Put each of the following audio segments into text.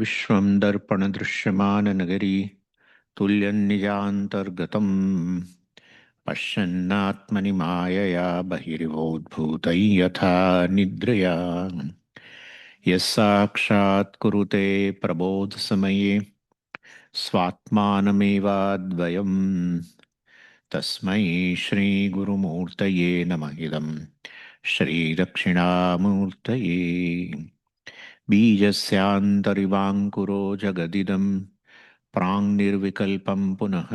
विश्वं दर्पणदृश्यमाननगरी तुल्यन्निजान्तर्गतम् पश्यन्नात्मनि मायया बहिर्वोद्भूतं यथा निद्रया यः साक्षात् कुरुते प्रबोधसमये स्वात्मानमेवाद्वयम् तस्मै श्रीगुरुमूर्तये नमः इदं श्रीदक्षिणामूर्तये बीजस्यान्तरिवाङ्कुरो जगदिदं प्राङ्निर्विकल्पं पुनः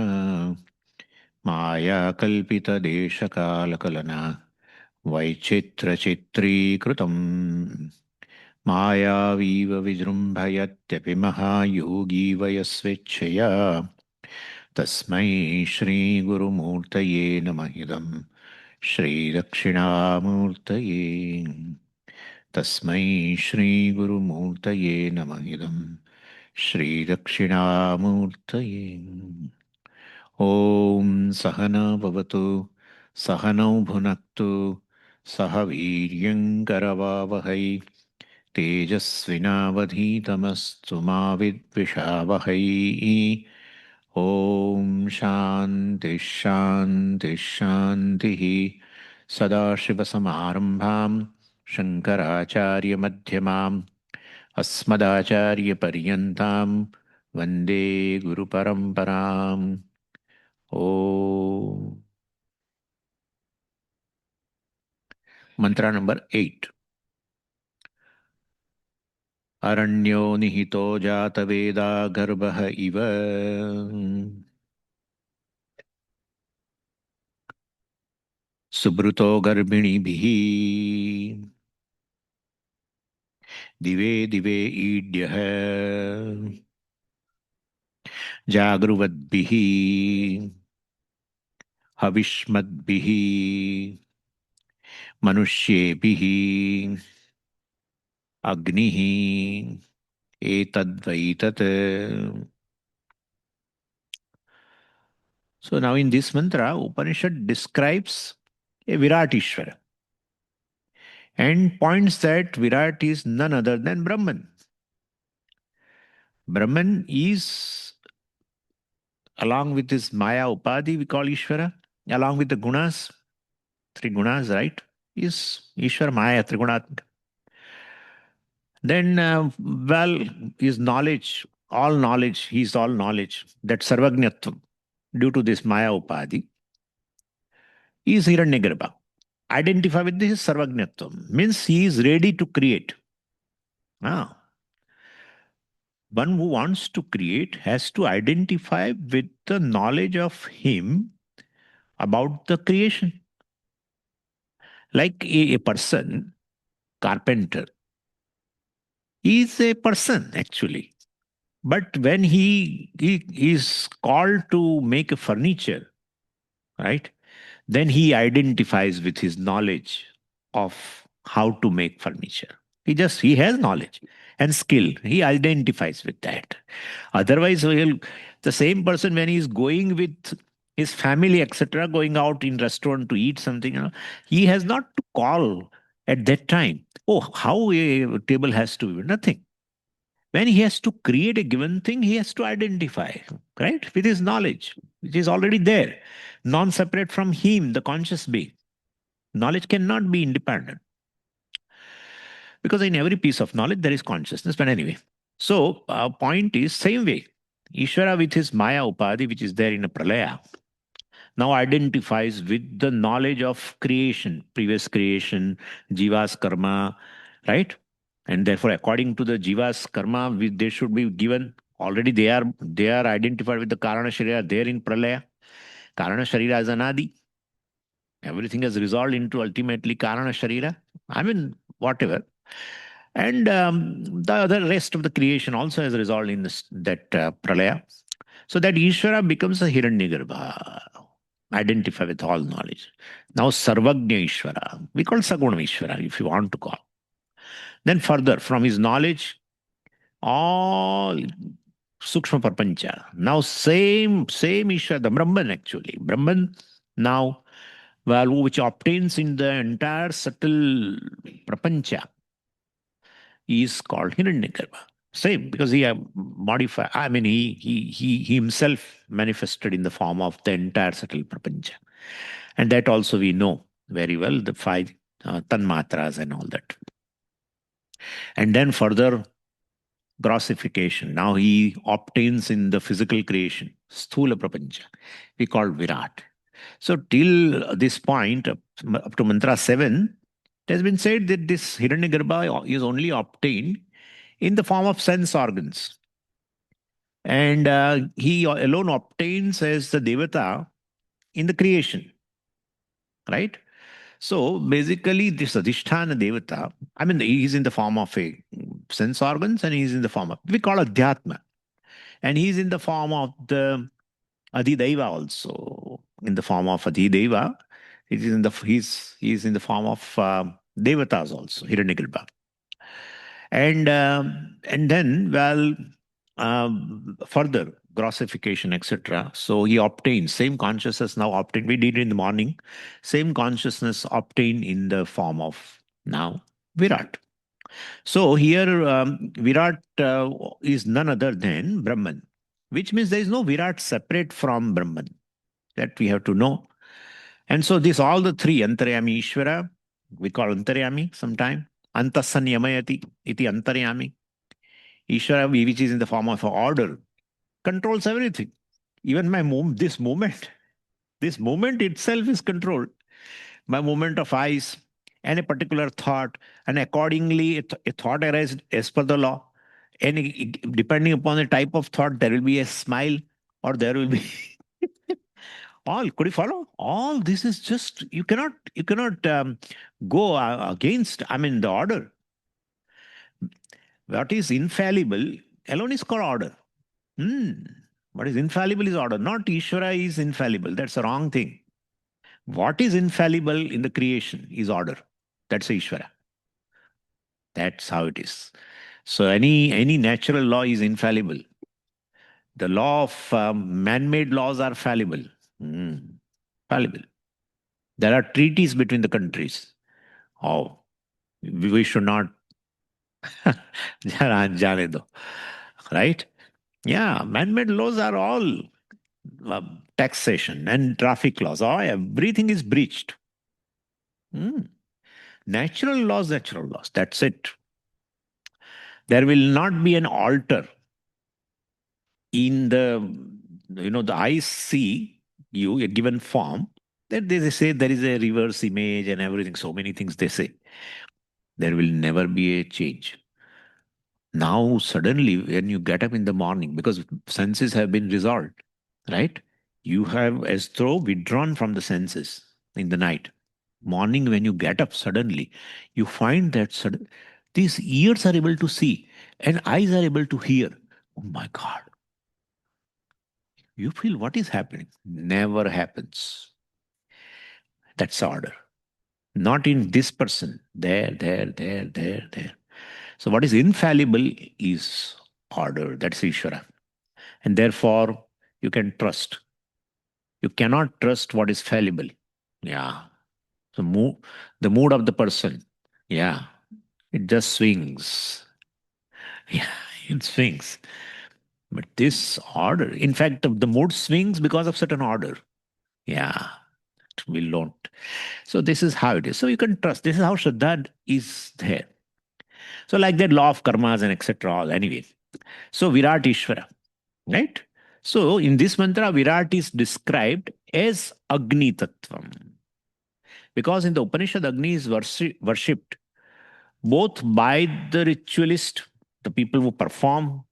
मायाकल्पितदेशकालकलना वैचित्रचित्रीकृतम् मायावीव विजृम्भयत्यपि महायोगी वयस्वेच्छया तस्मै श्रीगुरुमूर्तये नमः इदं श्रीदक्षिणामूर्तये तस्मै श्रीगुरुमूर्तये नमः इदं श्रीदक्षिणामूर्तये ॐ सहना भवतु सहनौ भुनक्तु सह वीर्यङ्करवावहै तेजस्विनावधीतमस्तु मा विद्विषावहै ॐ शान्ति शान्ति शान्तिः सदाशिवसमारम्भां शङ्कराचार्यमध्यमाम् अस्मदाचार्यपर्यन्तां वन्दे गुरुपरम्पराम् ओ मंत्र नंबर 8 अरण्यो निहितो जातवेदा गर्भः इव सुब्रुतो गर्भिणीभिः दिवे दिवे ईड्यः जागृवद्भिः हविष्मद्भिः मनुष्येभिः अग्निः एतद्वैतत्. So now in this mantra, Upanishad describes a Virat Ishvara and points that Virat is none other than Brahman. Brahman is, along with his Maya Upadhi, we call Ishvara, along with the gunas, three gunas, right, is Ishvara Maya Trigunatmaka. Then, his knowledge, all knowledge, he is all knowledge, that Sarvajñatvam, due to this Maya Upadhi, is Hiranyagarbha. Identify with this Sarvajñatvam, means he is ready to create. One who wants to create has to identify with the knowledge of him about the creation. Like a person, carpenter, he is a person actually. But when he is called to make a furniture, right, then he identifies with his knowledge of how to make furniture. He has knowledge and skill. He identifies with that. Otherwise, the same person, when he is going with his family, etc., going out in restaurant to eat something, he has not to call at that time, oh, how a table has to be. Nothing. When he has to create a given thing, he has to identify, right, with his knowledge, which is already there, non-separate from him, the conscious being. Knowledge cannot be independent. Because in every piece of knowledge, there is consciousness. But anyway, so our point is, same way, Ishvara with his Maya Upadhi, which is there in a Pralaya, now identifies with the knowledge of creation, previous creation, Jiva's karma, right? And therefore, according to the Jiva's karma, they should be given, already they are identified with the Karana Sharira there in Pralaya. Karana Sharira is Anadi. Everything has resolved into ultimately Karana Sharira. I mean, whatever. And the other rest of the creation also has resolved in that Pralaya. So that Ishvara becomes a Hiranyagarbha, identify with all knowledge. Now Sarvagnya Ishvara, we call Saguna Ishvara if you want to call. Then further, from his knowledge, all Sukshma Prapancha. Now same Ishvara, the Brahman actually. Brahman now, which obtains in the entire subtle Prapancha, is called Hiranyagarbha. Same, because he modified. I mean, he himself manifested in the form of the entire subtle prapancha, and that also we know very well, the five tanmatras and all that. And then further grossification. Now he obtains in the physical creation, sthula prapancha, we call Virat. So till this point, up to mantra 7, it has been said that this Hiranyagarbha is only obtained in the form of sense organs. And he alone obtains as the Devata in the creation, right? So basically, this Adhisthana Devata, I mean, he is in the form of a sense organs and he is in the form of, we call Adhyatma. And he is in the form of the Adhideva also, in the form of Adhideva. It is in the, he is in the form of Devatas also, Hiranyagarbha. And then, well, further grossification, etc. So he obtains same consciousness now obtained. We did it in the morning. Same consciousness obtained in the form of now Virat. So here Virat is none other than Brahman, which means there is no Virat separate from Brahman. That we have to know. And so this all the three, Antaryami Ishvara, we call Antaryami sometime. Antasanyamayati iti Antaryami. Ishvara, which is in the form of an order, controls everything. Even my this moment itself is controlled. My movement of eyes and a particular thought, and accordingly a thought arises as per the law. And depending upon the type of thought, there will be a smile or there will be all. Could you follow? All this is just you cannot go against. I mean the order. What is infallible alone is called order. Hmm. What is infallible is order. Not Ishvara is infallible. That's a wrong thing. What is infallible in the creation is order. That's Ishvara. That's how it is. So any natural law is infallible. The law of man-made laws are fallible. Hmm. Fallible. There are treaties between the countries. Oh, we should not. Jaane do. Right? Yeah, man-made laws are all taxation and traffic laws. Oh, everything is breached. Hmm. Natural laws, natural laws. That's it. There will not be an alter in the eyes see you, a given form. Then they say there is a reverse image and everything. So many things they say. There will never be a change. Now, suddenly, when you get up in the morning, because senses have been resolved, right? You have as though withdrawn from the senses in the night. Morning, when you get up suddenly, you find that these ears are able to see and eyes are able to hear. Oh my God. You feel what is happening? Never happens. That's order. Not in this person. There. So what is infallible is order. That's Ishvara. And therefore, you can trust. You cannot trust what is fallible. Yeah. So the mood of the person. Yeah. It just swings. Yeah, it swings. But this order, in fact, the mood swings because of certain order. Yeah. We don't. So this is how it is. So you can trust. This is how Shraddha is there. So like that law of karmas and etc. All anyway. So Virat Ishvara. Right? So in this mantra, Virat is described as Agni Tattvam. Because in the Upanishad, Agni is worshipped both by the ritualist, the people who perform,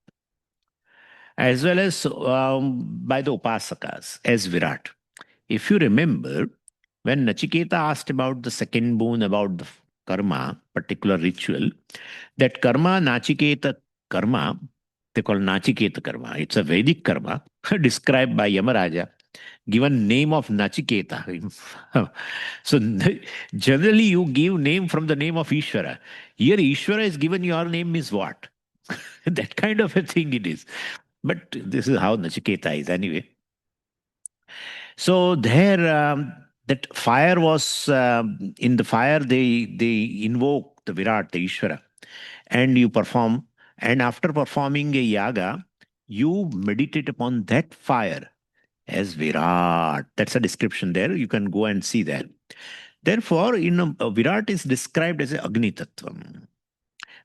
as well as by the Upasakas as Virat. If you remember, when Nachiketa asked about the second boon, about the karma, particular ritual, that karma, Nachiketa karma, they call Nachiketa karma. It's a Vedic karma described by Yamaraja, given name of Nachiketa. So generally you give name from the name of Ishvara. Here Ishvara is given your name is what? That kind of a thing it is. But this is how Nachiketa is anyway. So there, that fire was in the fire. They invoke the Virat, the Ishvara, and you perform And after performing a yaga, you meditate upon that fire as Virat. That's a description there. You can go and see that. Therefore, Virat is described as a Agni Tattvam.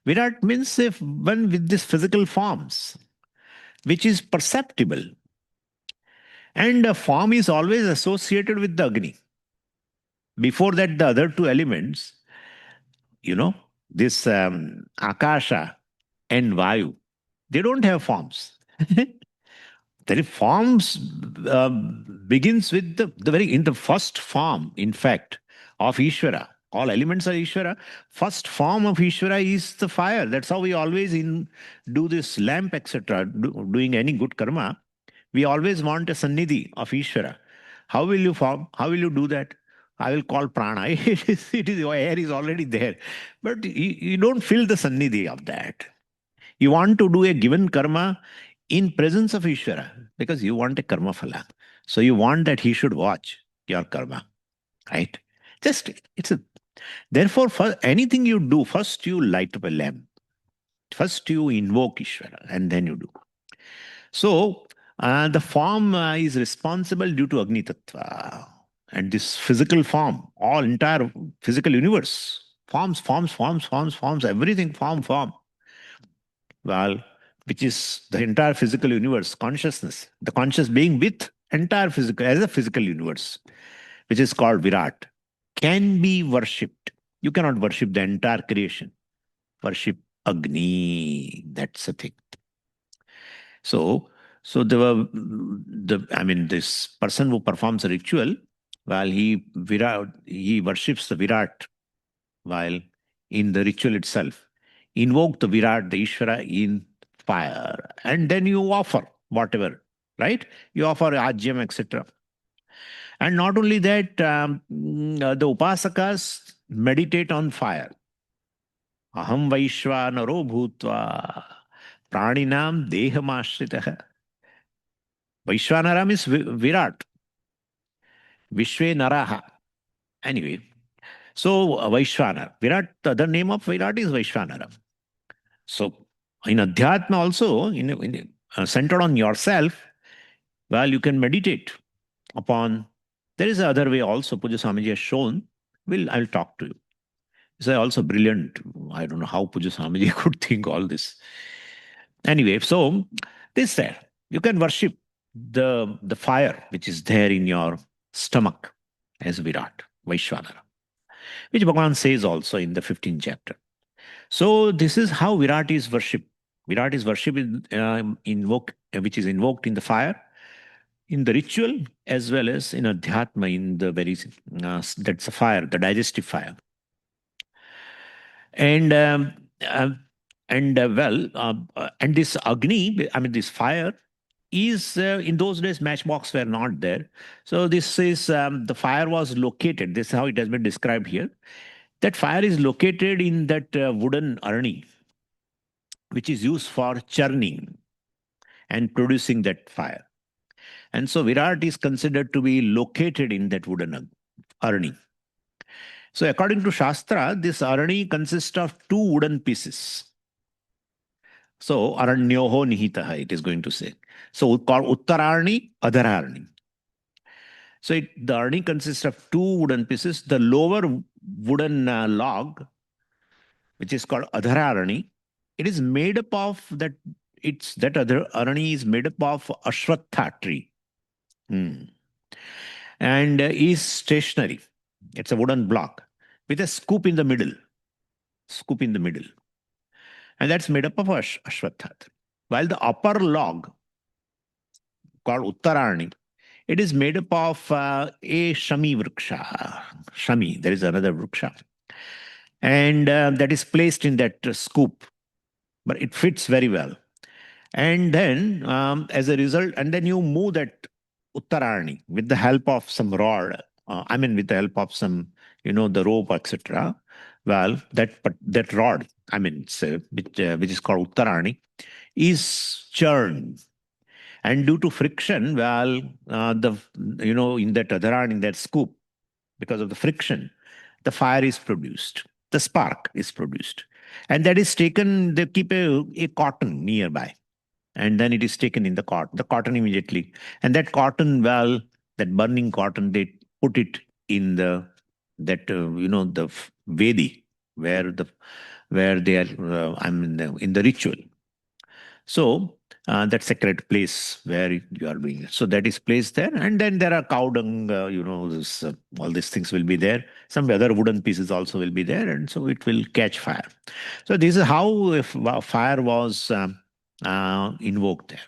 Virat means if one with these physical forms, which is perceptible. And a form is always associated with the Agni. Before that, the other two elements, you know, this Akasha and Vayu, they don't have forms. The forms begins with the very in the first form, in fact, of Ishvara. All elements are Ishvara. First form of Ishvara is the fire. That's how we always do this lamp, etc. Doing any good karma, we always want a sannidhi of Ishvara. How will you form? How will you do that? I will call prana. Your air is already there, but you don't feel the sannidhi of that. You want to do a given karma in presence of Ishvara because you want a karma phala. So you want that he should watch your karma, right? Just it's a therefore for anything you do, first you light up a lamp. First you invoke Ishvara and then you do. So the form is responsible due to Agni Tattva. And this physical form, all entire physical universe, forms, everything form. Well, which is the entire physical universe, consciousness, the conscious being with entire physical, as a physical universe, which is called Virat, can be worshipped. You cannot worship the entire creation. Worship Agni. That's the thing. So this person who performs a ritual, while he worships the Virat while in the ritual itself. Invoke the Virat, the Ishvara in fire. And then you offer whatever, right? You offer Ajyam, etc. And not only that, the Upasakas meditate on fire. Aham Vaishvanaro Bhutva Praninam Dehamashritaha. Vaishvanaram is Virat. Vishve Naraha. Anyway, so Vaishvanar. Virat, the other name of Virat is Vaishvanaram. So in Adhyatma also, centered on yourself, well, you can meditate upon. There is another way also, Puja Swamiji has shown. I'll talk to you. It's also brilliant. I don't know how Puja Swamiji could think all this. Anyway, so this there. You can worship the fire which is there in your stomach as Virat, Vaishvanara, which Bhagavan says also in the 15th chapter. So this is how Virat is worshipped. Virat is worshipped which is invoked in the fire, in the ritual, as well as in Adhyatma, in the very, that's a fire, the digestive fire. And and this Agni, this fire is, in those days, matchbox were not there. So this is, the fire was located. This is how it has been described here. That fire is located in that wooden arni, which is used for churning and producing that fire. And so Virat is considered to be located in that wooden arni. So according to Shastra, this arni consists of two wooden pieces. So Arannyoho Nihitaha, it is going to say. So called Uttararni, Adhararni. So the arni consists of two wooden pieces. The lower wooden log, which is called Adhararani, it is made up of that other arani is made up of Ashwatha tree. And is stationary. It's a wooden block with a scoop in the middle. And that's made up of Ashwatha. While the upper log, called Uttararani, it is made up of a Shami Vriksha. Shami, there is another Vriksha. And that is placed in that scoop. But it fits very well. And then, as a result, and then you move that Uttararani with the help of some rod, with the help of some, the rope, etc. Well, that rod, which is called Uttararani, is churned. And due to friction, well, in that Adharani, in that scoop, because of the friction, the fire is produced. The spark is produced. And that is taken, they keep a cotton nearby, and then it is taken in the cotton immediately. And that cotton, well, that burning cotton, they put it in the Vedi, where they are, in the ritual. So that sacred place where you are doing it. So that is placed there, and then there are cow dung. All these things will be there. Some other wooden pieces also will be there, and so it will catch fire. So this is how if fire was invoked there.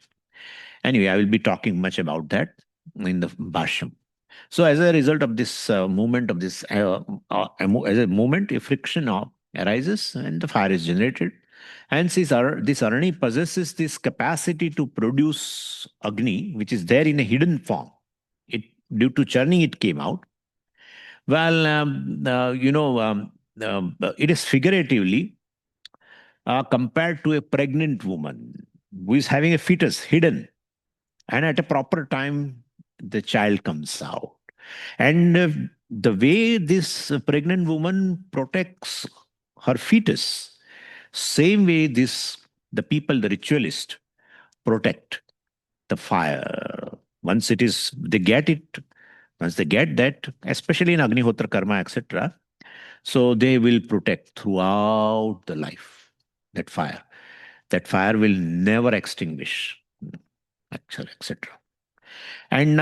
Anyway, I will be talking much about that in the Bhashyam. So as a result of this movement of this, as a movement, a friction arises and the fire is generated. Hence, this Arani possesses this capacity to produce Agni, which is there in a hidden form. It, due to churning, it came out. Well, it is figuratively compared to a pregnant woman who is having a fetus hidden, and at a proper time, the child comes out. And the way this pregnant woman protects her fetus, same way the people, the ritualist, protect the fire. Once it is, they get it, once they get that, especially in Agnihotra Karma, etc., so they will protect throughout the life that fire. That fire will never extinguish, etc. And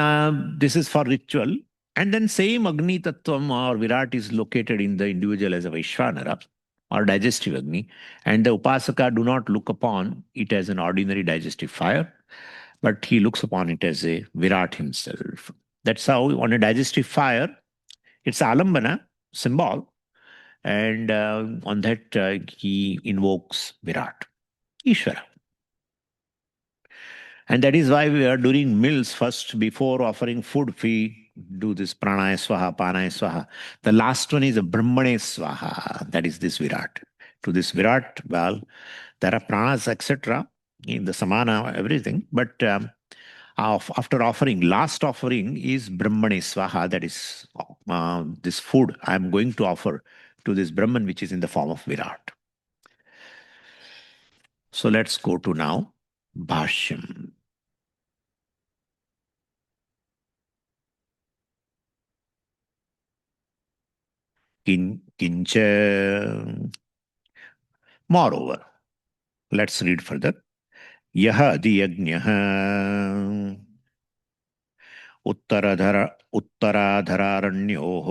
this is for ritual. And then same Agni Tattvam or Virat is located in the individual as a Vaishvanara or digestive Agni. And the Upasaka do not look upon it as an ordinary digestive fire, but he looks upon it as a Virat himself. That's how on a digestive fire, it's Alambana, symbol. And on that, he invokes Virat, Ishvara. And that is why we are doing meals first before offering food. We do this pranaya swaha, panaya swaha. The last one is a brahmane swaha. That is this Virat. To this Virat, well, there are pranas, etc. in the samana, everything. But after offering, last offering is brahmane swaha. That is this food I am going to offer to this Brahman, which is in the form of Virat. So let's go to now Bhashyam. Kincha. Moreover, let's read further. Yaha adiyajnaha uttaradhararण्योः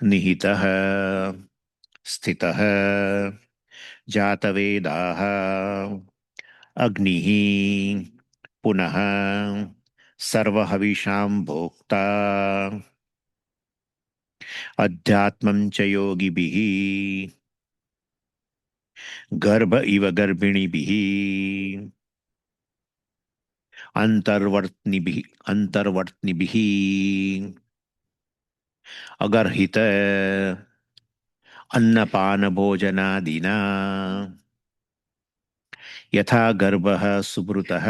निहितः स्थितः जातवेदाः अग्निः पुनः सर्वहविषां भोक्ता अध्यात्मं च योगिभिः गर्भ इव गर्भिणीभिः अंतर्वर्तनिभिः अगर्हित अन्नपान भोजनादिना यथा गर्भः सुभृतः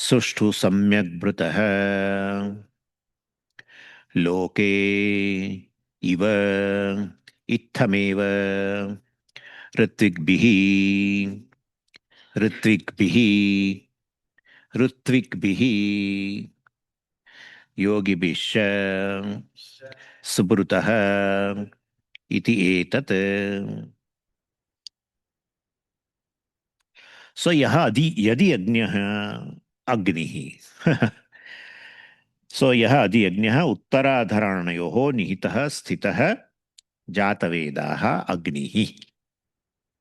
सुष्ठु सम्यक् भृतः लोके इव इत्थमेव ऋत्विग्भिः ऋत्विग्भिः ऋत्विग्भिः योगिभिश्च सुब्रुतः इति एतत्. So यदि अग्न्यः अग्निः so यः अधियज्ञः उत्तराधराणयोः निहितः स्थितः जातवेदाः अग्निः.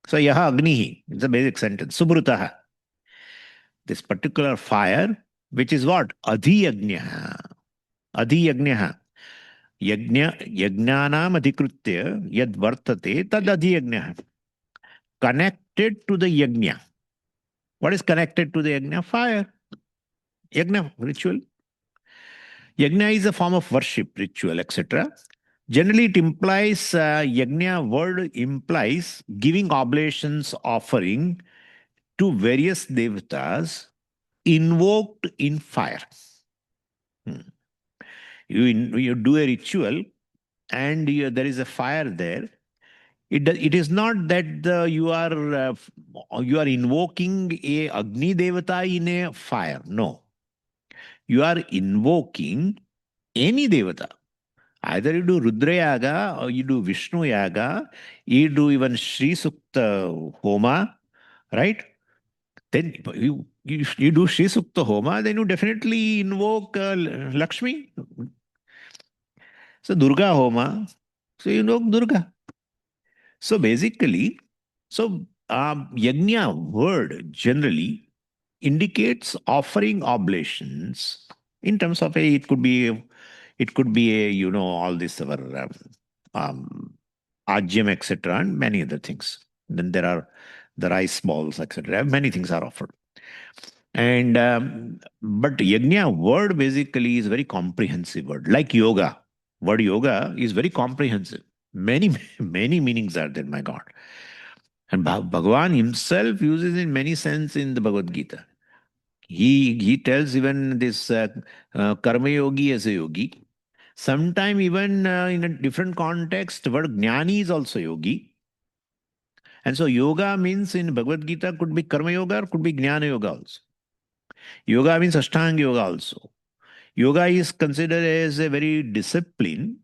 So यः अग्निः, it's a basic sentence. सुब्रुतः, this particular fire, which is what? Adhiyajnah. Adhiyajnah. Yajnanam adhikritya yad vartate tad adhiyajnah. Connected to the yajna. What is connected to the yajna? Fire. Yajna, ritual. Yajna is a form of worship, ritual, etc. Generally, it implies, yajna word implies giving oblations, offering to various devatas invoked in fire. You do a ritual and there is a fire there, it is not that you are invoking a Agni Devata in a fire. No, you are invoking any Devata. Either you do Rudra Yaga or you do Vishnu Yaga, you do even Sri Sukta Homa, right? Then you do Sri Sukta Homa, then you definitely invoke Lakshmi. So Durga Homa, so you invoke Durga. So basically, yajna word generally indicates offering oblations in terms of it could be a all this our um, ajyam etc. and many other things. Then there are the rice balls etc. Many things are offered. And but yajna word basically is very comprehensive word, like yoga. Word yoga is very comprehensive. Many many meanings are there, my God. And Bhagavan himself uses in many sense in the Bhagavad Gita. He tells even this karma yogi as a yogi. Sometime even in a different context, word jnani is also yogi. And so yoga means in Bhagavad Gita could be karma yoga or could be jnana yoga also. Yoga means ashtanga yoga also. Yoga is considered as a very discipline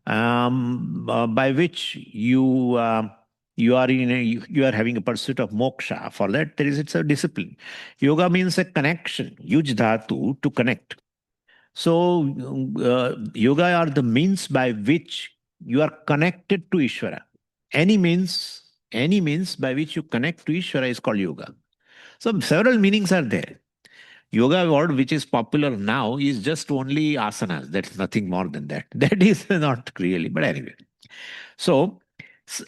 by which you are you are having a pursuit of moksha. For that, it's a discipline. Yoga means a connection, yuj dhatu, to connect. So yoga are the means by which you are connected to Ishvara. Any means, any means by which you connect to Ishvara is called yoga. So several meanings are there. Yoga word which is popular now is just only asanas. That's nothing more than that. That is not really, but anyway. So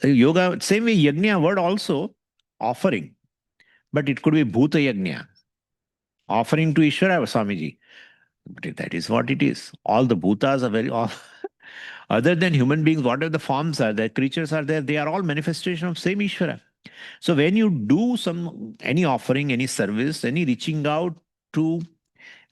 yoga, same way yajna word also offering, but it could be bhuta yajna, offering to Ishvara Swamiji. But that is what it is. All the bhutas are all, other than human beings, whatever the forms are, the creatures are there, they are all manifestation of same Ishvara. So when you do any offering, any service, any reaching out to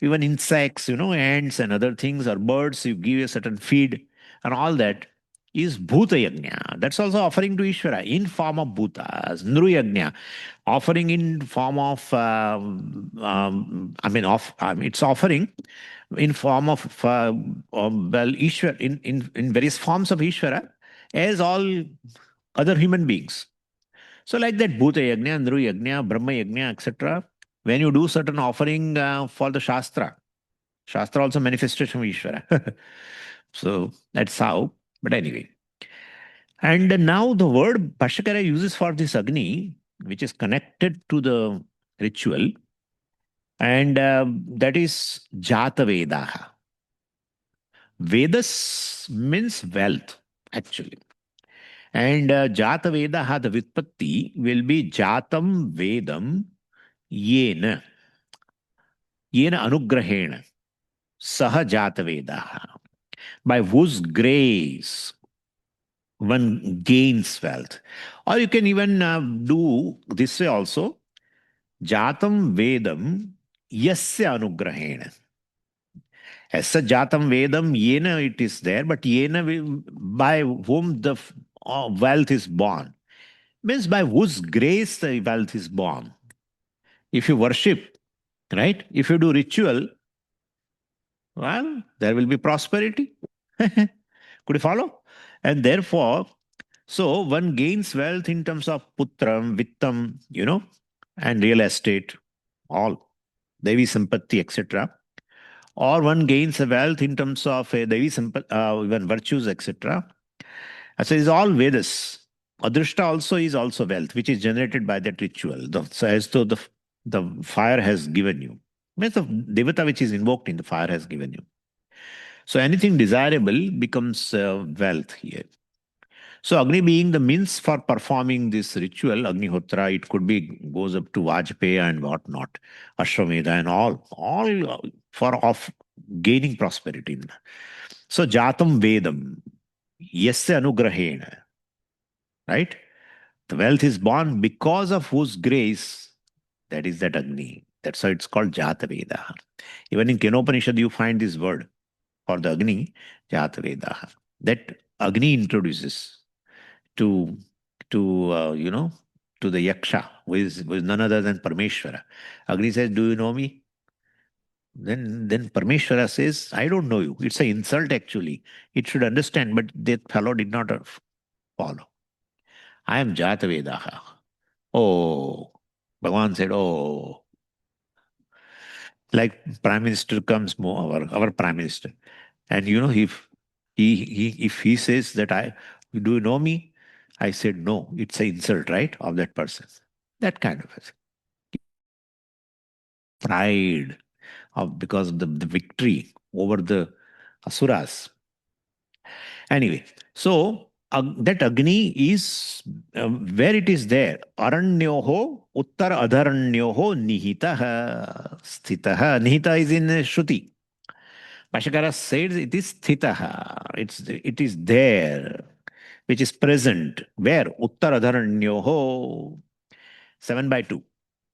even insects, ants and other things, or birds, you give a certain feed and all that is bhuta yajna. That's also offering to Ishvara in form of bhutas. Nru yajna, offering in form of, it's offering in form of, Ishvara, in various forms of Ishvara as all other human beings. So like that, Bhuta Yajna, Nru Yajna, Brahma Yajna, etc. When you do certain offering for the Shastra, Shastra also manifestation of Ishvara. So that's how. But anyway. And now the word Bhashyakara uses for this Agni, which is connected to the ritual, and that is Jata Vedaha. Vedas means wealth, actually. And Jata Vedaha, the Vitpatti, will be Jatam Vedam Yena. Yena Anugrahena. Saha Jata Vedaha. By whose grace one gains wealth. Or you can even do this way also. Jatam Vedam Yasya Anugrahena. As such, Jatam Vedam, Yena it is there, but Yena by whom the wealth is born. Means by whose grace the wealth is born. If you worship, right? If you do ritual, well, there will be prosperity. Could you follow? And therefore, so one gains wealth in terms of putram, vittam, and real estate, all, Devi Sampatti, etc. Or one gains a wealth in terms of Devi Sampatti, even virtues, etc. So it's all Vedas. Adrishta also is also wealth, which is generated by that ritual. So as though the fire has given you. Means the devata which is invoked in the fire has given you. So anything desirable becomes wealth here. So Agni being the means for performing this ritual, Agnihotra, it could be goes up to Vajpaya and whatnot, Ashwamedha and all for of gaining prosperity. So Jatam Vedam, Yasya Anugrahena, right? The wealth is born because of whose grace, that is that Agni. That's why it's called Jata Veda. Even in Kenopanishad, you find this word for the Agni, Jata Veda. that Agni introduces to to the Yaksha, who is none other than Parmeshwara. Agni says, "Do you know me?" Then Parmeshwara says, "I don't know you." It's an insult actually. It should understand, but that fellow did not follow. I am Jatavedaha. Oh, Bhagavan said, "Oh." Like Prime Minister comes more, our Prime Minister. And if if he says that do you know me? I said no. It's an insult, right, of that person. That kind of pride of because of the victory over the asuras. Anyway, so that Agni is where it is there. Arannyoho uttar adharannyoho nihitaha sthitaha. Nihita is in Shruti. Bhashyakara says it is sthitaha. It is there, which is present. Where? Uttaradharanyoho. 7/2.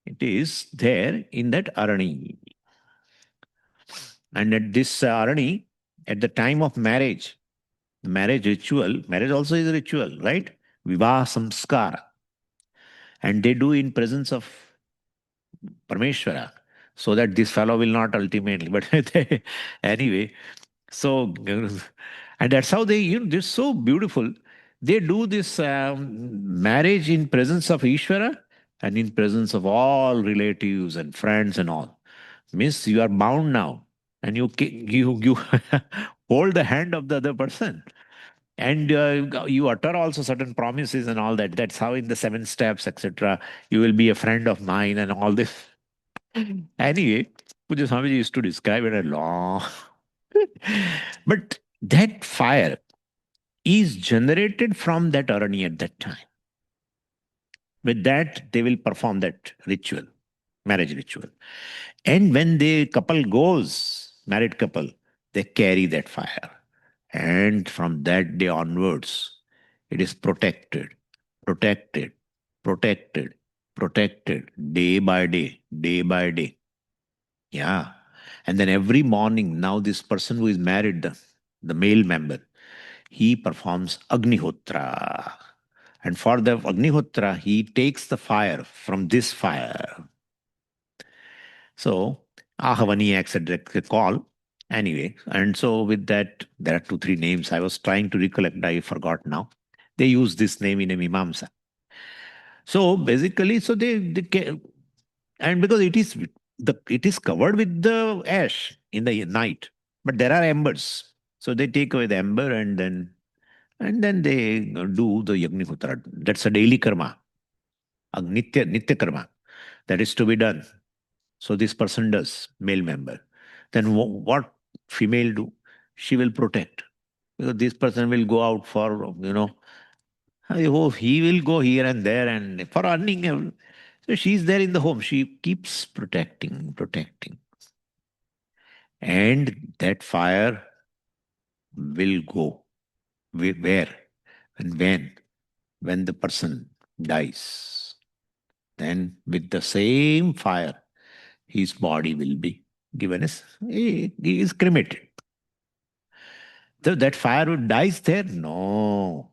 It is there in that Arani. And at this Arani, at the time of marriage, the marriage ritual, marriage also is a ritual, right? Vivaha samskara. And they do in presence of Parmeshwara, so that this fellow will not ultimately. But anyway, so, and that's how they're so beautiful. They do this marriage in presence of Ishvara and in presence of all relatives and friends and all. Means you are bound now, and you hold the hand of the other person, and you utter also certain promises and all that. That's how in the 7 steps, etc. You will be a friend of mine and all this. Anyway, Puja Swamiji used to describe it a long. But that fire is generated from that Arani at that time. With that, they will perform that ritual, marriage ritual. And when the couple goes, married couple, they carry that fire. And from that day onwards, it is protected, protected, protected, protected, day by day, day by day. Yeah. And then every morning, now this person who is married, the male member, he performs Agnihotra. And for the Agnihotra, he takes the fire from this fire. So, Ahavani etc. call. Anyway, and so with that, there are 2, 3 names. I was trying to recollect, I forgot now. They use this name in a Mimamsa. So basically, so and because it is covered with the ash in the night, but there are embers. So they take away the ember and then they do the Yagnihotra. That's a daily karma, a nitya karma that is to be done. So this person does, male member. Then what female do? She will protect. Because this person will go out for, I hope he will go here and there and for earning. So she's there in the home. She keeps protecting, protecting. And that fire will go. Where and when? When the person dies. Then with the same fire, his body will be given as he is cremated. So that fire dies there? No.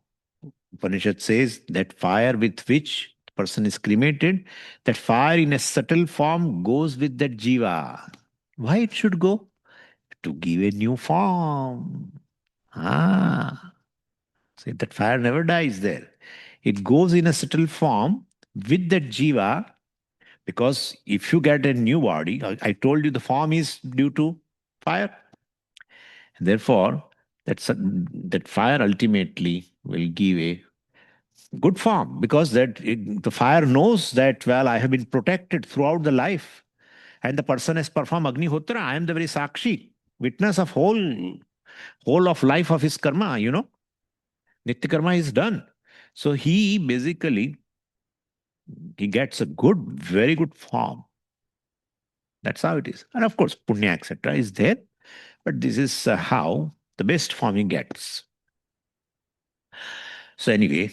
Upanishad says that fire with which person is cremated, that fire in a subtle form goes with that jiva. Why it should go? To give a new form. Ah. See, that fire never dies there. It goes in a subtle form with that jiva, because if you get a new body, I told you the form is due to fire. Therefore, that fire ultimately will give a good form, because the fire knows that, well, I have been protected throughout the life, and the person has performed Agnihotra. I am the very Sakshi, witness of whole of life of his karma. Nitya karma is done. So he basically he gets a very good form. That's how it is. And of course, punya etc. is there, but this is how the best form he gets. So anyway,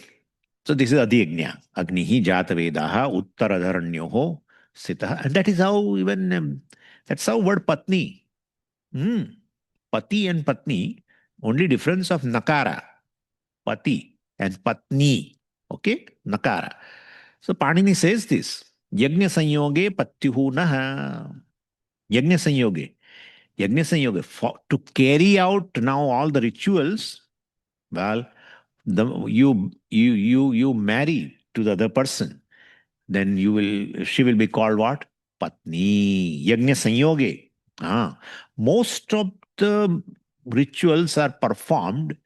so this is Adhyagnya. Agnihi Jatavedaha Uttaradharanyoho Sitaha. And that is how even, that's how word Patni. Pati and Patni, Only difference of nakara, pati and patni. Okay, nakara. So Panini says this. Yajna sanyoge patyuhu naha. Yajna sanyoge. Yajna sanyoge. To carry out now all the rituals, well, you marry to the other person, then she will be called what? Patni. Yajna sanyoge. Ah. Most of the rituals are performed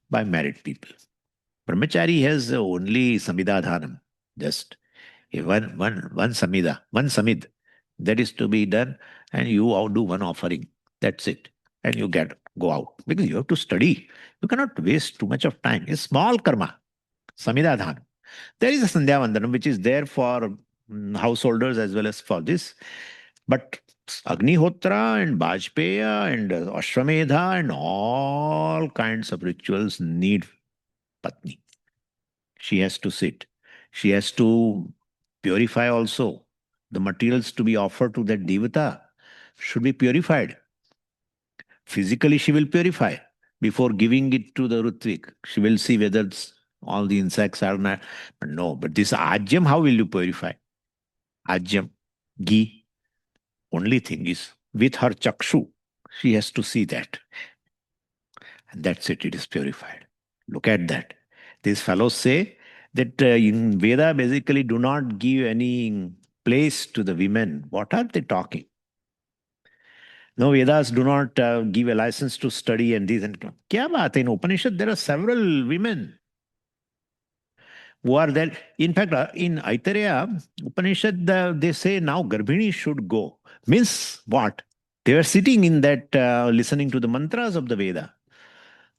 by married people. Brahmachari has only samidadhanam, just one samida, one samid. That is to be done, and you do one offering. That's it. And you go out. Because you have to study. You cannot waste too much of time. It's small karma, samidadhanam. There is a Sandhya Vandanam which is there for householders as well as for this. But Agnihotra and Bajpeya and Ashwamedha and all kinds of rituals need Patni. She has to sit. She has to purify also. The materials to be offered to that Devata should be purified. Physically, she will purify before giving it to the Rutvik. She will see whether all the insects are not. But no, but this Ajyam, how will you purify? Ajyam, ghee. Only thing is, with her chakshu, she has to see that. And that's it, it is purified. Look at that. These fellows say that in Veda basically do not give any place to the women. What are they talking? No, Vedas do not give a license to study and these and kya baat hai? In Upanishad there are several women who are there. In fact, in Aitareya Upanishad, they say now Garbhini should go. Means what? They were sitting in that, listening to the mantras of the Veda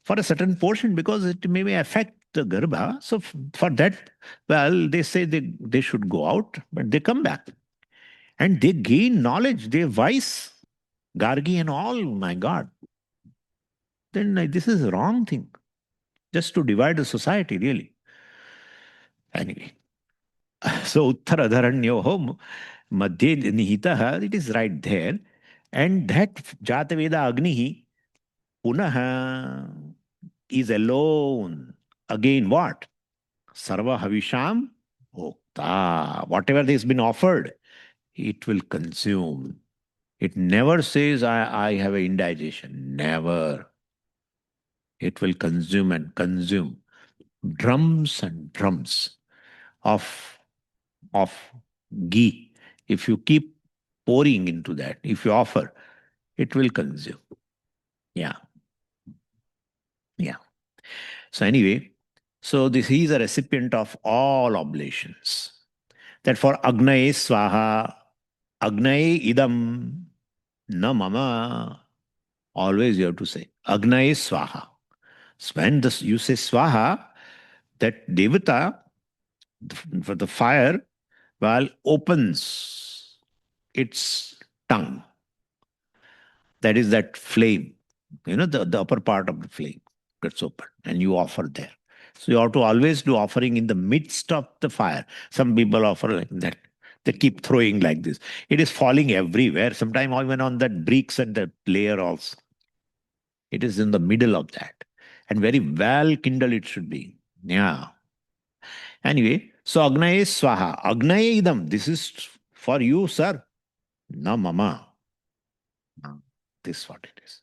for a certain portion because it may affect the Garbha. So for that, well, they say they should go out, but they come back. And they gain knowledge, they wise, Gargi and all, my God. Then this is a wrong thing. Just to divide the society, really. Anyway. So Uttaradharanyoho Madhye Nihitaha, it is right there. And that Jataveda Agnihi Punaha is alone. Again, what? Sarva Havisham Bhokta. Whatever has been offered, it will consume. It never says, I have an indigestion. Never. It will consume and consume. Drums and drums of ghee. If you keep pouring into that, if you offer, it will consume. Yeah. Yeah. So anyway, so this he is a recipient of all oblations. That for Agnaye Swaha, Agnaye Idam, na mama, always you have to say Agnaye Swaha. So when you say Swaha, that Devata, for the fire, well, opens its tongue. That is that flame, the upper part of the flame gets open and you offer there. So you have to always do offering in the midst of the fire. Some people offer like that. They keep throwing like this. It is falling everywhere. Sometimes even on that bricks and the layer also. It is in the middle of that. And very well kindled it should be. Yeah. Anyway, so Agnaye Swaha. Agnaye Idam. This is for you, sir. Na mama. This is what it is.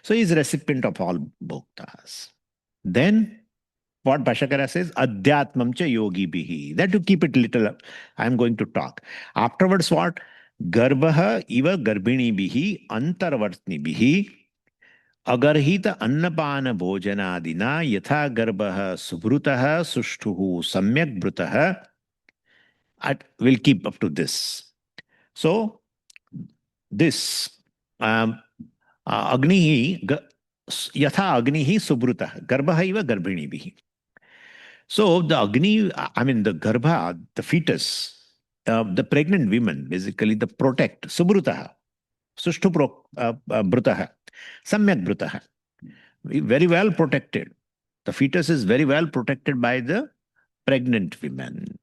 So he is recipient of all bhoktas. Then what Bhashakara says, Adhyatmam cha yogi bihi. That to keep it little, I am going to talk. Afterwards what? Garbha iva garbhini bihi antarvartni bihi agarhita annapana bhojanadina yatha garbha subrutaha sushtuhu samyak brutaha. We'll keep up to this. So this Agnihi Yatha Agnihi Subruta Garbhaiva Garbhinibihi. So the Agni, I mean the Garbha, the fetus, the pregnant women, basically the protect, Subrutaha, Sushtu Brutaha, Samyak Brutaha. Very well protected. The fetus is very well protected by the pregnant women.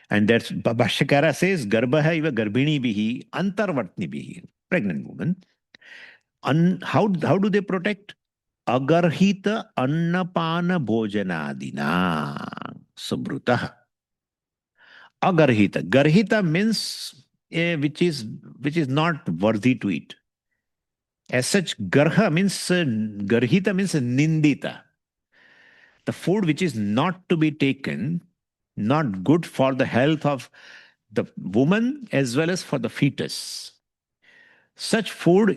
And that's Bhashakara says, Garbhaiva Garbhini Bihi, Antarvatni Bihi, pregnant woman. How do they protect? agarhita annapana bhojanadina subrutah. Agarhita. Garhita means which is not worthy to eat. As such, garhita means nindita. The food which is not to be taken, not good for the health of the woman as well as for the fetus. Such food,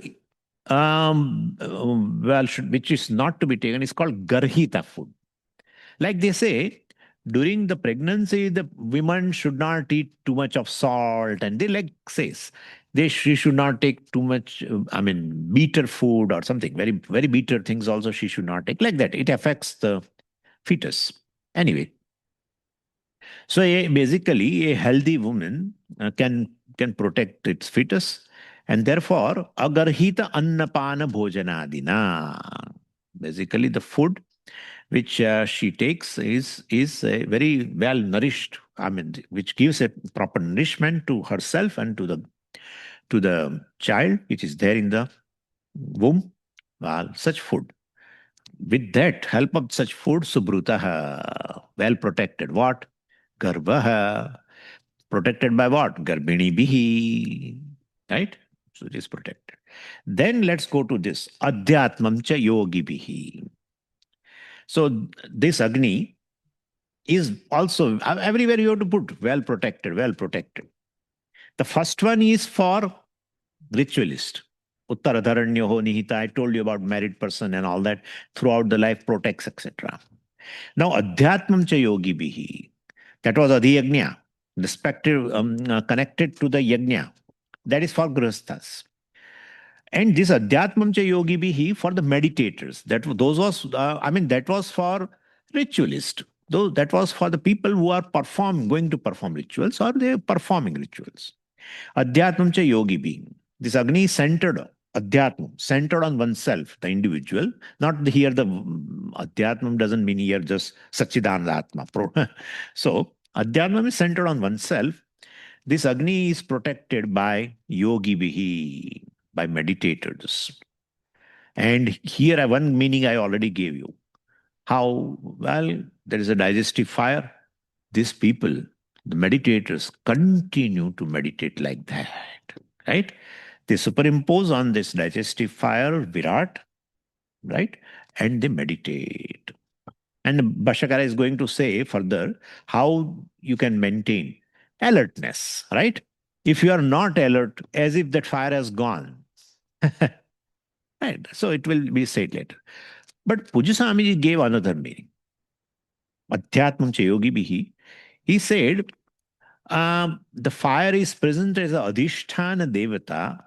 which is not to be taken, is called garhita food. Like they say, during the pregnancy, the women should not eat too much of salt, and they like says she should not take too much. Bitter food or something very very bitter things. Also, she should not take like that. It affects the fetus. Anyway, so basically, a healthy woman can protect its fetus, and therefore, agarhita annapana bhojanadina. Basically, the food which she takes is very well nourished. Which gives a proper nourishment to herself and to the child which is there in the womb. Well, such food. With that help of such food, subrutaha, well protected. What? Garbhaha, protected by what? Garbhini bihi, right? So it is protected. Then let's go to this adhyatmam cha yogi bihi. So this Agni is also everywhere you have to put well protected, well protected. The first one is for ritualist. Uttaradharanyo nihita. I told you about married person and all that throughout the life protects, etc. Now, adhyatmam cha yogi bihi. That was adhiyagnya, respective, connected to the yajna. That is for grihasthas. And this adhyatmam cha yogi bihi for the meditators. That was for ritualist. Though that was for the people who are going to perform rituals or they are performing rituals. Adhyatmam cha yogi being. This Agni is centered, Adhyatmam, centered on oneself, the individual. Not here, the Adhyatmam doesn't mean here just Satchidananda Atma. So, Adhyatmam is centered on oneself. This Agni is protected by yogi bihi, by meditators. And here, one meaning I already gave you. How, well, there is a digestive fire. These people, the meditators, continue to meditate like that, right? They superimpose on this digestive fire, Virat, right? And they meditate. And Bhashyakara is going to say further how you can maintain alertness, right? If you are not alert, as if that fire has gone, right? So it will be said later. But Pujaswamiji gave another meaning. Adhyatmam cha yogi bihi. He said, the fire is present as a adhisthana devata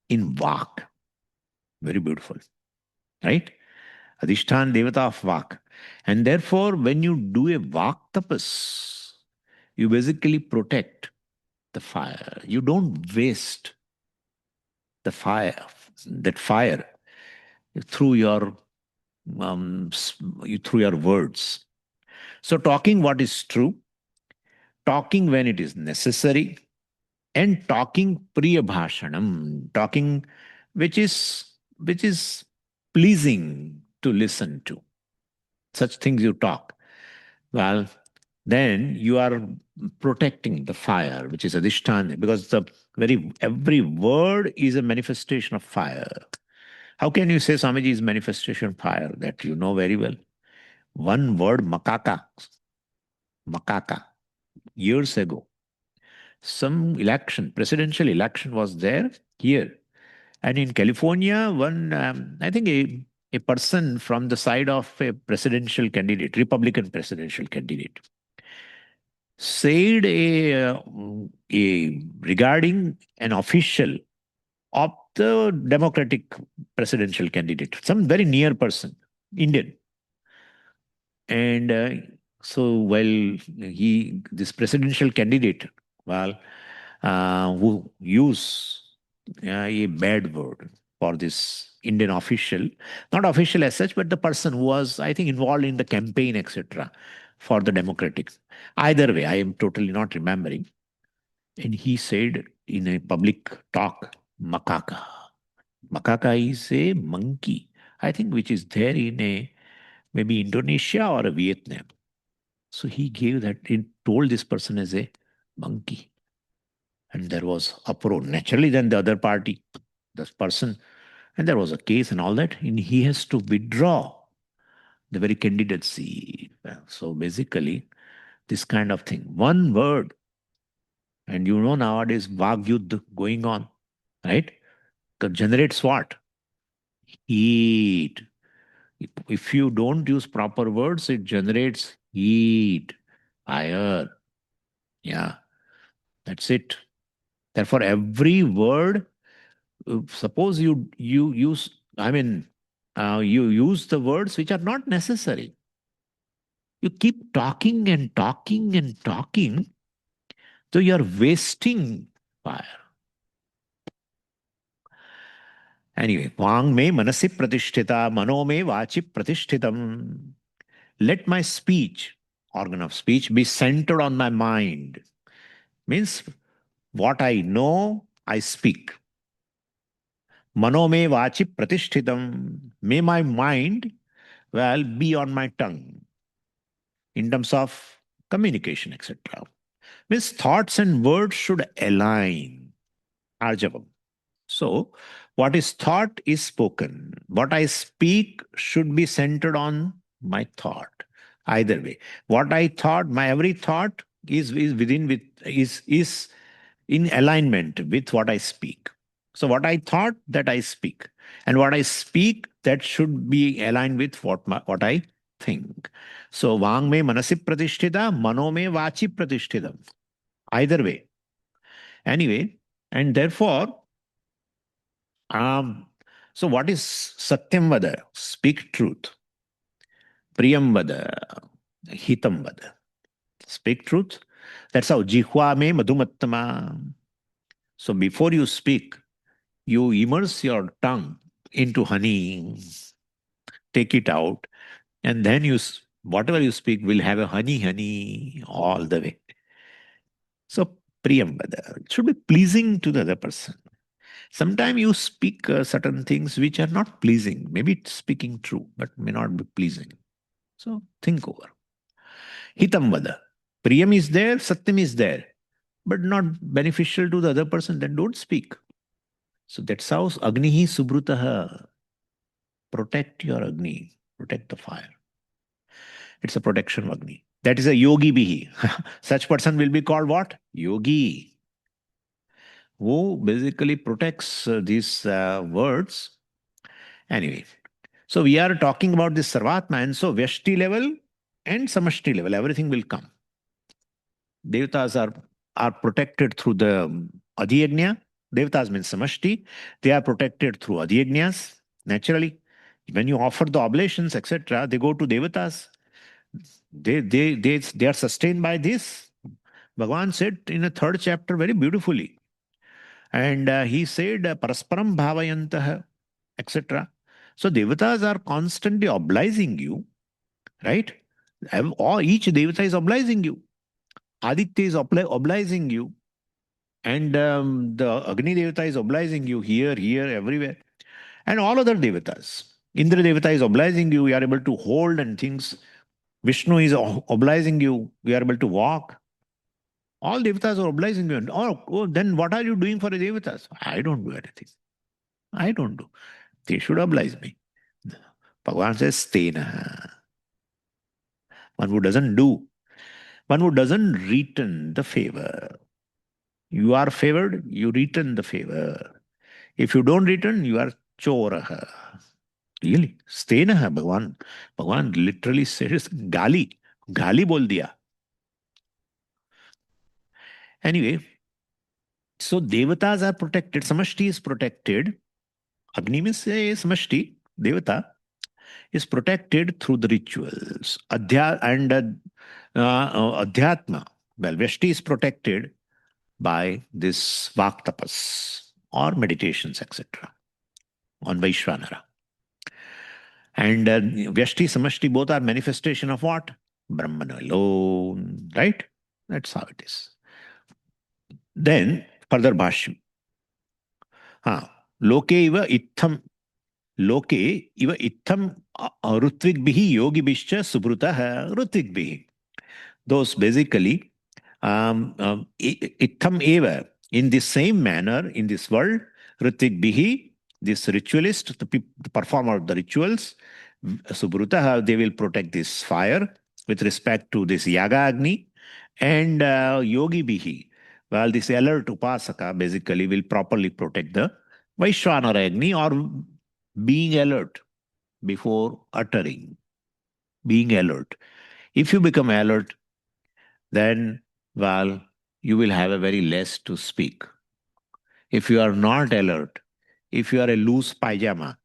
in Vak. Very beautiful, right? Adhishthan devata of Vak. And therefore, when you do a Vak tapas, you basically protect the fire. You don't waste the fire, that fire, through your through your words. So talking what is true, talking when it is necessary, and talking priyabhashanam, talking which is pleasing to listen to. Such things you talk. Well, then you are protecting the fire, which is adhishtana, because every word is a manifestation of fire. How can you say Swamiji is manifestation of fire? That you know very well. One word, makaka, years ago. Some election, presidential election was there here. And in California, I think a person from the side of a presidential candidate, Republican presidential candidate, said regarding an official of the Democratic presidential candidate, some very near person, Indian. And this presidential candidate, who use a bad word for this Indian official, not official as such, but the person who was, I think, involved in the campaign, etc., for the Democratic. Either way, I am totally not remembering. And he said in a public talk, Makaka. Makaka is a monkey. I think, which is there in a maybe Indonesia or a Vietnam. So he gave that, he told this person as a monkey. And there was uproar. Naturally, then the other party, this person, and there was a case and all that, and he has to withdraw the very candidacy. So basically, this kind of thing. One word, and you know nowadays Vag Yuddh going on, right? Generates what? Heat. If you don't use proper words, it generates heat, fire. Yeah, that's it. Therefore, every word, suppose you use, I mean, you use the words which are not necessary. You keep talking and talking and talking, so you are wasting fire. Anyway, Vang me manasi pratishtita, mano me vachi pratishtitam. Let my speech, organ of speech, be centered on my mind. Means what I know, I speak. Mano me vachi pratishthitam. May my mind, well, be on my tongue in terms of communication, etc. Means thoughts and words should align. Arjavam. So, what is thought is spoken. What I speak should be centered on my thought. Either way, what I thought, my every thought is within with is in alignment with what I speak. So, what I thought, that I speak, and what I speak, that should be aligned with what I think. So, Vang me manasi pratishtita, mano me vachi pratishtita. Either way. Anyway, and therefore, um, so what is Satyam Vada? Speak truth. Priyam Vada. Hitam Vada. Speak truth. That's how Jihwa me madhumattama. So before you speak, you immerse your tongue into honey, take it out, and then whatever you speak will have a honey all the way. So Priyam Vada. It should be pleasing to the other person. Sometimes you speak certain things which are not pleasing. Maybe it's speaking true, but may not be pleasing. So think over. Hitam vada. Priyam is there, Satyam is there, but not beneficial to the other person, then don't speak. So that's how Agnihi Subrutaha. Protect your Agni, protect the fire. It's a protection of Agni. That is a yogi bihi. Such person will be called what? Yogi. Who basically protects these words. Anyway, so we are talking about this Sarvatma, and so Vyashti level and Samashti level, everything will come. Devatas are protected through the Adhyagnya. Devatas means Samashti. They are protected through Adhyagnyas, naturally. When you offer the oblations, etc., they go to Devatas. They are sustained by this. Bhagavan said in the third chapter very beautifully. And he said, Parasparam Bhavayantah, etc. So Devatas are constantly obliging you, right? Each Devata is obliging you. Aditya is obliging you. And the Agni Devata is obliging you here, everywhere. And all other Devatas. Indra Devata is obliging you. You are able to hold and things. Vishnu is obliging you. You are able to walk. All Devatas are obliging you. Oh, then what are you doing for the Devatas? I don't do anything. I don't do. They should oblige me. Bhagavan says, Stena. One who doesn't do, one who doesn't return the favor. You are favored, you return the favor. If you don't return, you are choraha. Really? Stenaha, Bhagavan. Bhagavan literally says, Gali. Gali bol diya. Anyway, so devatas are protected. Samashti is protected. Agni means Samashti, devata, is protected through the rituals. Adhyatma, well, Vyashti is protected by this Vaktapas or meditations, etc. on Vaishvanara. And Vyashti, Samashti, both are manifestation of what? Brahman alone, right? That's how it is. Then, further Bhashyam. Loke iva itham Loke iva ittham rutvigbihi yogibhischa subhrutah rutvigbihi. Those basically ittham eva, in the same manner in this world, rutvigbihi, this ritualist, the performer of the rituals, subhrutah, they will protect this fire with respect to this yaga agni, and yogi bihi, well, this alert upasaka basically will properly protect the Vaishwanara Agni, or being alert before uttering, being alert. If you become alert, then, well, you will have a very less to speak. If you are not alert, if you are a loose pajama,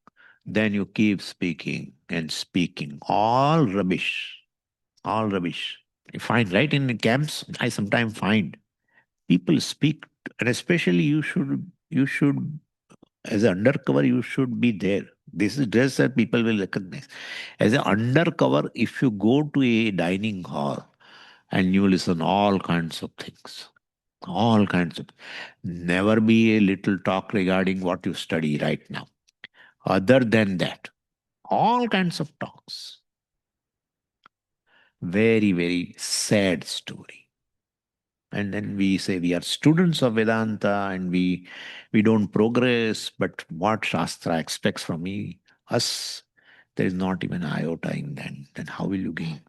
then you keep speaking and speaking. All rubbish. All rubbish. You find, right, in the camps, I sometimes find people speak, and especially you should as an undercover, you should be there. This is dress that people will recognize. As an undercover, if you go to a dining hall and you listen all kinds of things, all kinds of, never be a little talk regarding what you study right now. Other than that, all kinds of talks. Very, very sad story. And then we say we are students of Vedanta and we don't progress, but what Shastra expects from us, there is not even iota in that. Then how will you gain?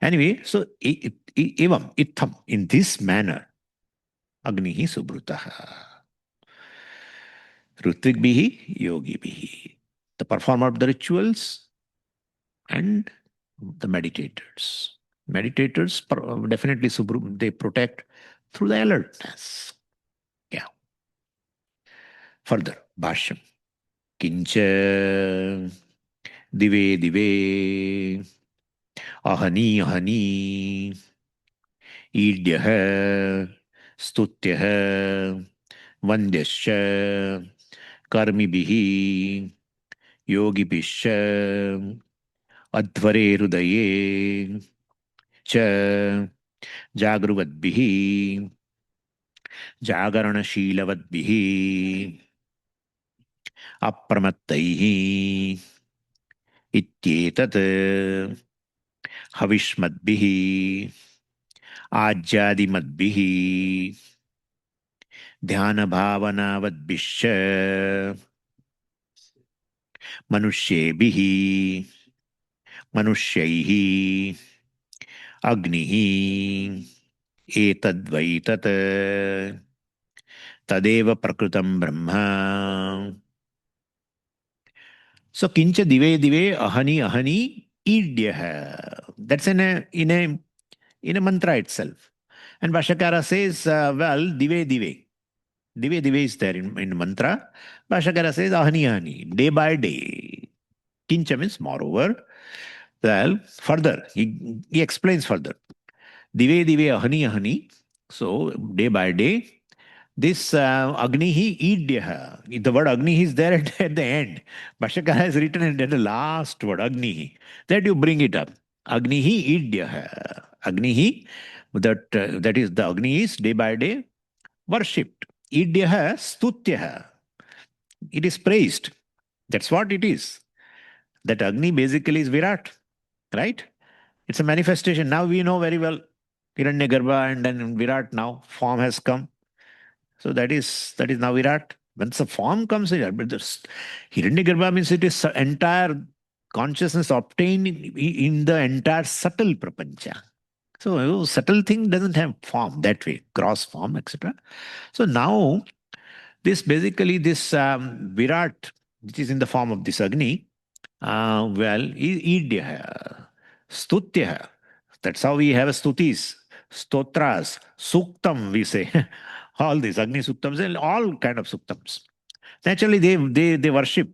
Anyway, so evam itham, in this manner, agnihi subrutaha, rutvigbihi yogibihi, the performer of the rituals and the meditators. Meditators definitely they protect through the alertness. Yeah. Further, Bhashyam. Kincha dive dive ahani ahani idyah stutyah vandyascha karmibihi yogibhischa advare hrudaye cha jagruvadbihi jagaranashīlavadbihi apramataihi इत्येतत् हविष्मद्भिः आज्यादिमद्भिः ध्यानभावनावद्भिश्च मनुष्येभिः मनुष्यैः अग्निः एतद्वै तत् तदेव प्रकृतं ब्रह्म. So kincha dive dive ahani ahani idyah. That's in a mantra itself. And Bhashyakara says, well, dive dive. Dive dive is there in mantra. Bhashyakara says ahani ahani, day by day. Kincha means moreover. Well, further, he explains further. Dive dive ahani ahani. So day by day, this Agnihi Idyaha, the word Agnihi is there at the end. Bhashyakara has written it at the last word, Agnihi. That you bring it up. Agnihi Idyaha. Agnihi, that is the Agni is day by day worshipped. Idyaha Stutyaha. It is praised. That's what it is. That Agni basically is Virat, right? It's a manifestation. Now we know very well Hiranyagarbha and then Virat now, form has come. So that is now Virat. Once the form comes in, but Hiranyagarbha means it is entire consciousness obtained in the entire subtle prapancha. So subtle thing doesn't have form that way, gross form, etc. So now this basically this Virat, which is in the form of this Agni, well, Idya, Stutya. That's how we have stutis, stotras, suktam, we say. All these Agni suktams and all kind of suktams. Naturally, they worship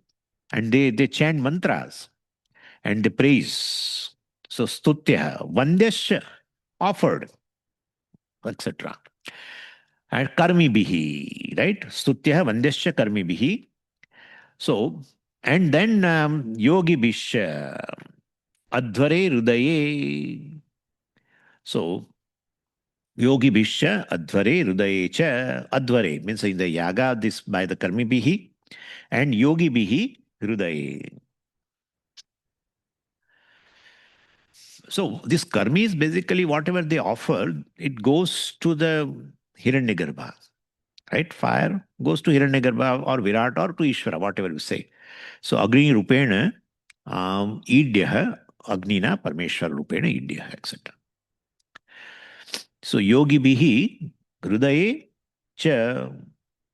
and they chant mantras and they praise. So stutya, vandyasya, offered, etc. And karmi bihi, right? Stutya, vandyasya, karmi bihi. So, and then yogi bishya, advare hrudaye. So, yogi bishya, advare hrudaye cha. Advare means in the yaga, this by the karmi bihi. and yogi bihi hridaye. So this karmi is basically whatever they offer, it goes to the Hiranyagarbha, right? Fire goes to Hiranyagarbha or Virat or to Ishvara, whatever you say. So Agni Rupena, Idyaha, Agnina, Parmeshwar Rupena, Idyaha, etc. So Yogi Bihi, Hridaye, Cha,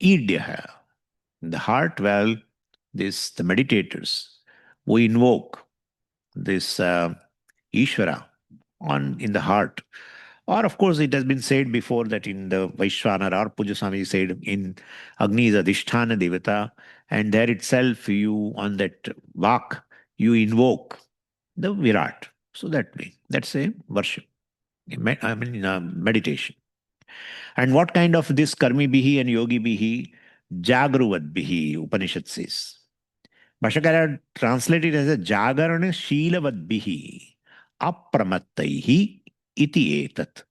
Idyaha. In the heart, well, the meditators who invoke this Ishvara in the heart. Or, of course, it has been said before that in the Vaishvana or Pujaswami said in Agni is Adhisthana Devata, and there itself you, on that Vak, you invoke the Virat. So that way, that's a worship. I mean, meditation. And what kind of this Karmi Bihi and Yogi Bihi? Jagruvat Bihi, Upanishad says. Bhashyakara translated as a Jagarana Sheelavat Bihi, Apramattaihi iti etat.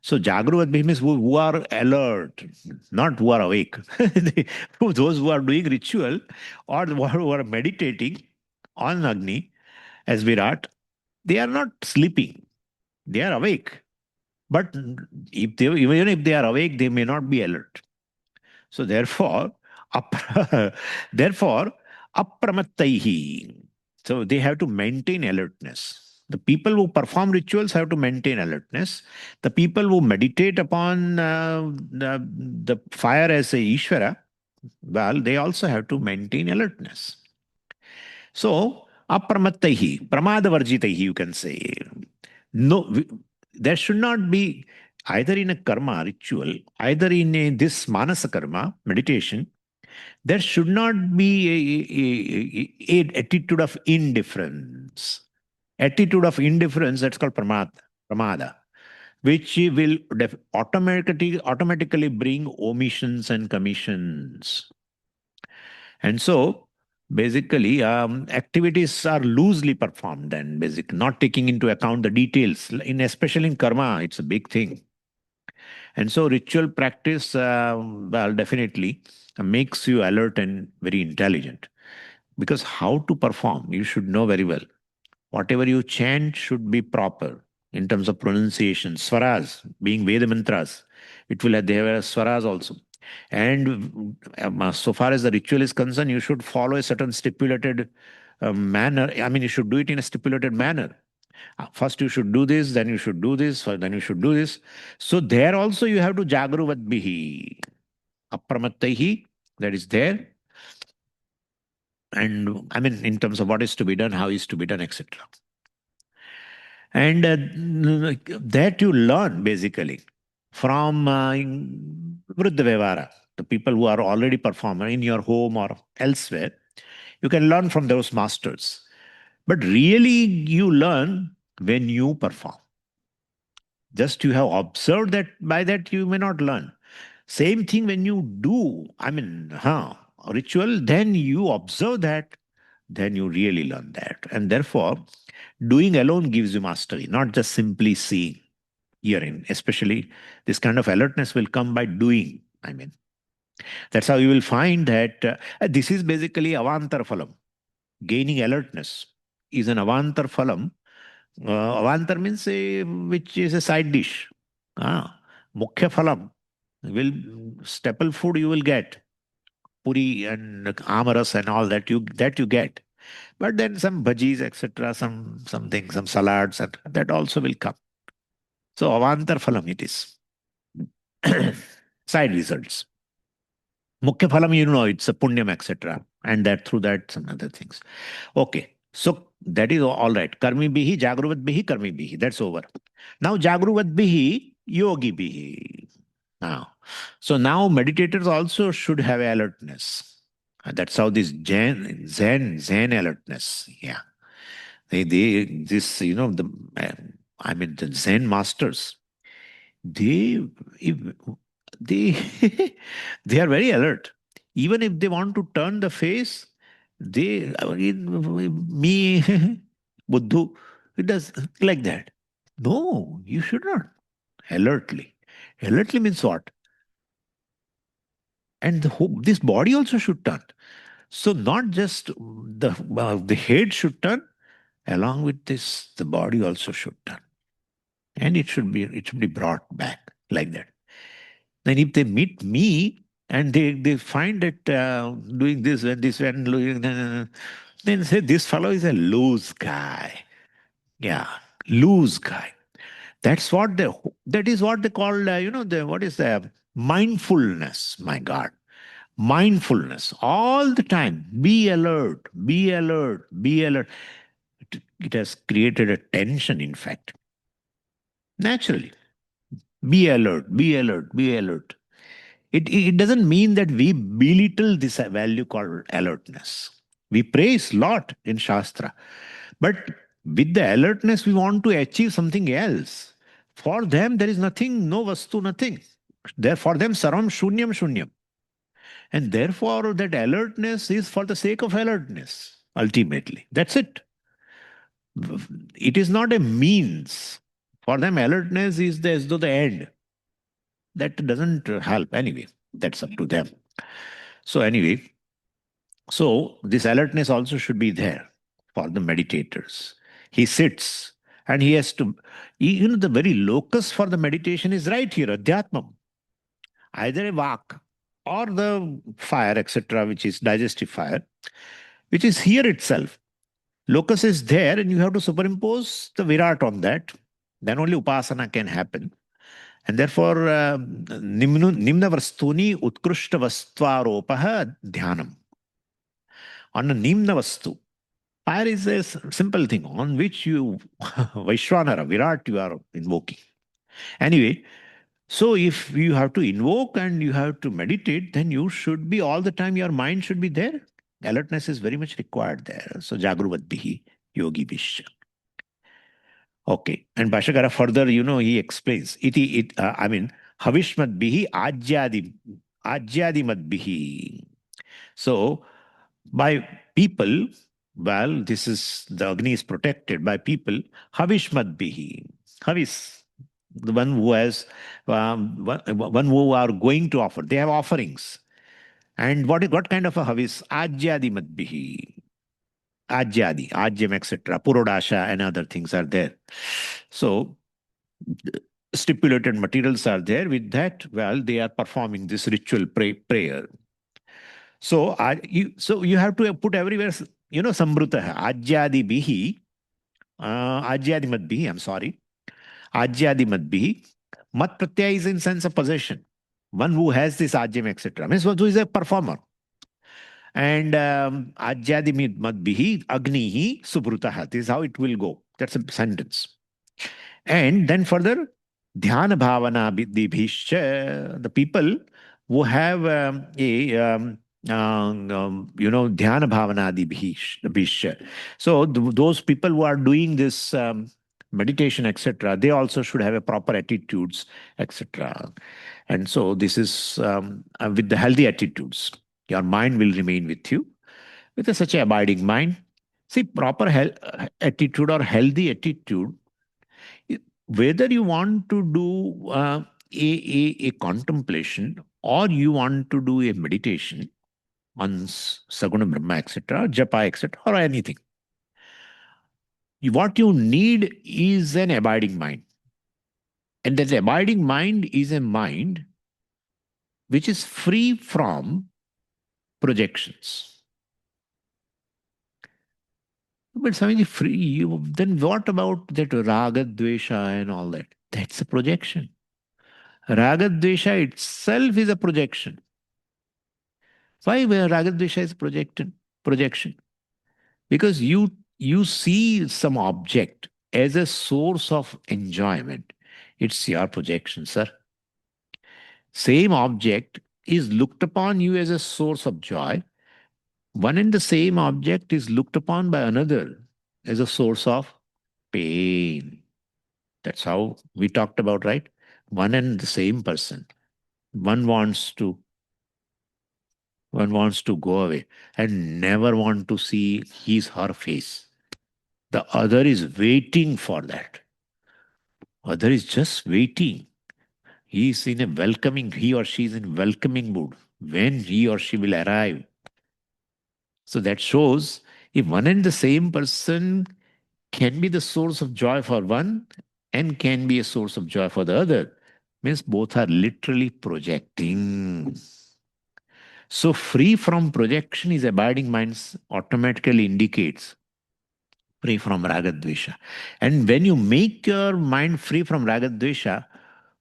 So Jagruvat Bhim is who are alert, not who are awake. Those who are doing ritual or who are meditating on Agni as Virat, they are not sleeping. They are awake. But even if they are awake, they may not be alert. So therefore, apramattaihi. So they have to maintain alertness. The people who perform rituals have to maintain alertness. The people who meditate upon the fire as a Ishvara, well, they also have to maintain alertness. So, apramattaihi, pramadavarjitaihi, you can say. No, there should not be either in a karma ritual, either in this manasa karma meditation, there should not be a attitude of indifference. Attitude of indifference, that's called pramada, which will automatically bring omissions and commissions. And so, basically, activities are loosely performed and not taking into account the details. Especially in karma, it's a big thing. And so, ritual practice, well, definitely makes you alert and very intelligent. Because how to perform, you should know very well. Whatever you chant should be proper in terms of pronunciation. Swaras, being Veda mantras, they have swaras also. And so far as the ritual is concerned, you should follow a certain stipulated manner. I mean, you should do it in a stipulated manner. First, you should do this, then you should do this, then you should do this. So, there also you have to jagruvat bihi, apramattaihi, that is there. And I mean, in terms of what is to be done, how is to be done, etc. And that you learn basically from Vriddha Vyavara, the people who are already performing in your home or elsewhere. You can learn from those masters. But really, you learn when you perform. Just you have observed that, by that you may not learn. Same thing when you do, I mean, ritual, then you observe that, then you really learn that. And therefore, doing alone gives you mastery, not just simply seeing, hearing. Especially this kind of alertness will come by doing. I mean, that's how you will find that this is basically avantar phalam. Gaining alertness is an avantar phalam. Avantar means which is a side dish. Mukhya phalam will staple food you will get. Puri and amaras and all that you get. But then some bhajis, etc., something, some salads, and that also will come. So avantar phalam it is. Side results. Mukhya phalam, it's a punyam, etc. And that through that some other things. Okay. So that is all right. Karmi bihi, jagruvat bihi, karmi bihi. That's over. Now jagruvat bihi, yogi bihi. Now meditators also should have alertness. And that's how this Zen alertness. Yeah. The Zen masters, they, if, they, they are very alert. Even if they want to turn the face, me, Buddhu, it does like that. No, you should not. Alertly. Alertly means what? And this body also should turn. So not just the head should turn, along with this, the body also should turn. And it should be brought back like that. Then if they meet me and they find that doing this and this and doing, then say this fellow is a loose guy. Yeah, loose guy. That is what they call what is the mindfulness. My God, mindfulness all the time. Be alert. Be alert. Be alert. It has created a tension. In fact, naturally, be alert. Be alert. Be alert. It doesn't mean that we belittle this value called alertness. We praise lot in Shastra, but with the alertness, we want to achieve something else. For them, there is nothing, no vastu, nothing. There, for them, sarvam shunyam shunyam. And therefore, that alertness is for the sake of alertness, ultimately. That's it. It is not a means. For them, alertness is as though the end. That doesn't help anyway. That's up to them. So, anyway, so this alertness also should be there for the meditators. He sits and he has to, the very locus for the meditation is right here, Adhyatmam. Either a vak or the fire, etc., which is digestive fire, which is here itself. Locus is there and you have to superimpose the Virat on that. Then only Upasana can happen. And therefore, Nimna Vastuni Utkrishta Vastvaropaha Dhyanam. On a Nimna Vastu, fire is a simple thing on which you, Vaishwanara, Virat, you are invoking. Anyway, so if you have to invoke and you have to meditate, then you should be all the time, your mind should be there. Alertness is very much required there. So Jagruvatbihi Yogi Vishya. Okay. And Bhashakara further, he explains. Havishmadbihi Ajyadimadbihi. So by people, well, this is the Agni is protected by people. Havishmadbihi. Havis, the one who has, one who are going to offer. They have offerings. And what kind of a Havis? Ajyadimadbihi. Ajyam, etc., Purodasha, and other things are there. So, stipulated materials are there. With that, well, they are performing this ritual prayer. So, you have to put everywhere, Sambrutah, Ajyadi Bihi, Ajyadi Madbihi, I'm sorry, Ajyadi Madbihi. Mat Pratyaya is in sense of possession. One who has this Ajyam, etc., means one who is a performer. And Ajyadi Madbihi Agnihi Subrutaha. This is how it will go. That's a sentence. And then further, Dhyana Bhavana Bhisha, the people who have Dhyana Bhavana Bhisha. So those people who are doing this meditation, etc., they also should have a proper attitudes, etc. And so this is with the healthy attitudes. Your mind will remain with you with such an abiding mind. See, proper attitude or healthy attitude, whether you want to do a contemplation or you want to do a meditation on Saguna Brahma, etc., Japa, etc., or anything, what you need is an abiding mind. And that abiding mind is a mind which is free from projections. But Swamiji, free, then what about that raga, dvesha and all that? That's a projection. Raga, dvesha itself is a projection. Why raga, dvesha is projection? Because you see some object as a source of enjoyment. It's your projection, sir. Same object is looked upon you as a source of joy. One and the same object is looked upon by another as a source of pain. That's how we talked about, right? One and the same person. One wants to go away and never want to see her face. The other is waiting for that. Other is just waiting. He or she is in welcoming mood. when he or she will arrive. So that shows if one and the same person can be the source of joy for one and can be a source of joy for the other, means both are literally projecting. So free from projection is abiding minds automatically indicates free from ragadvesha. And when you make your mind free from ragadvesha,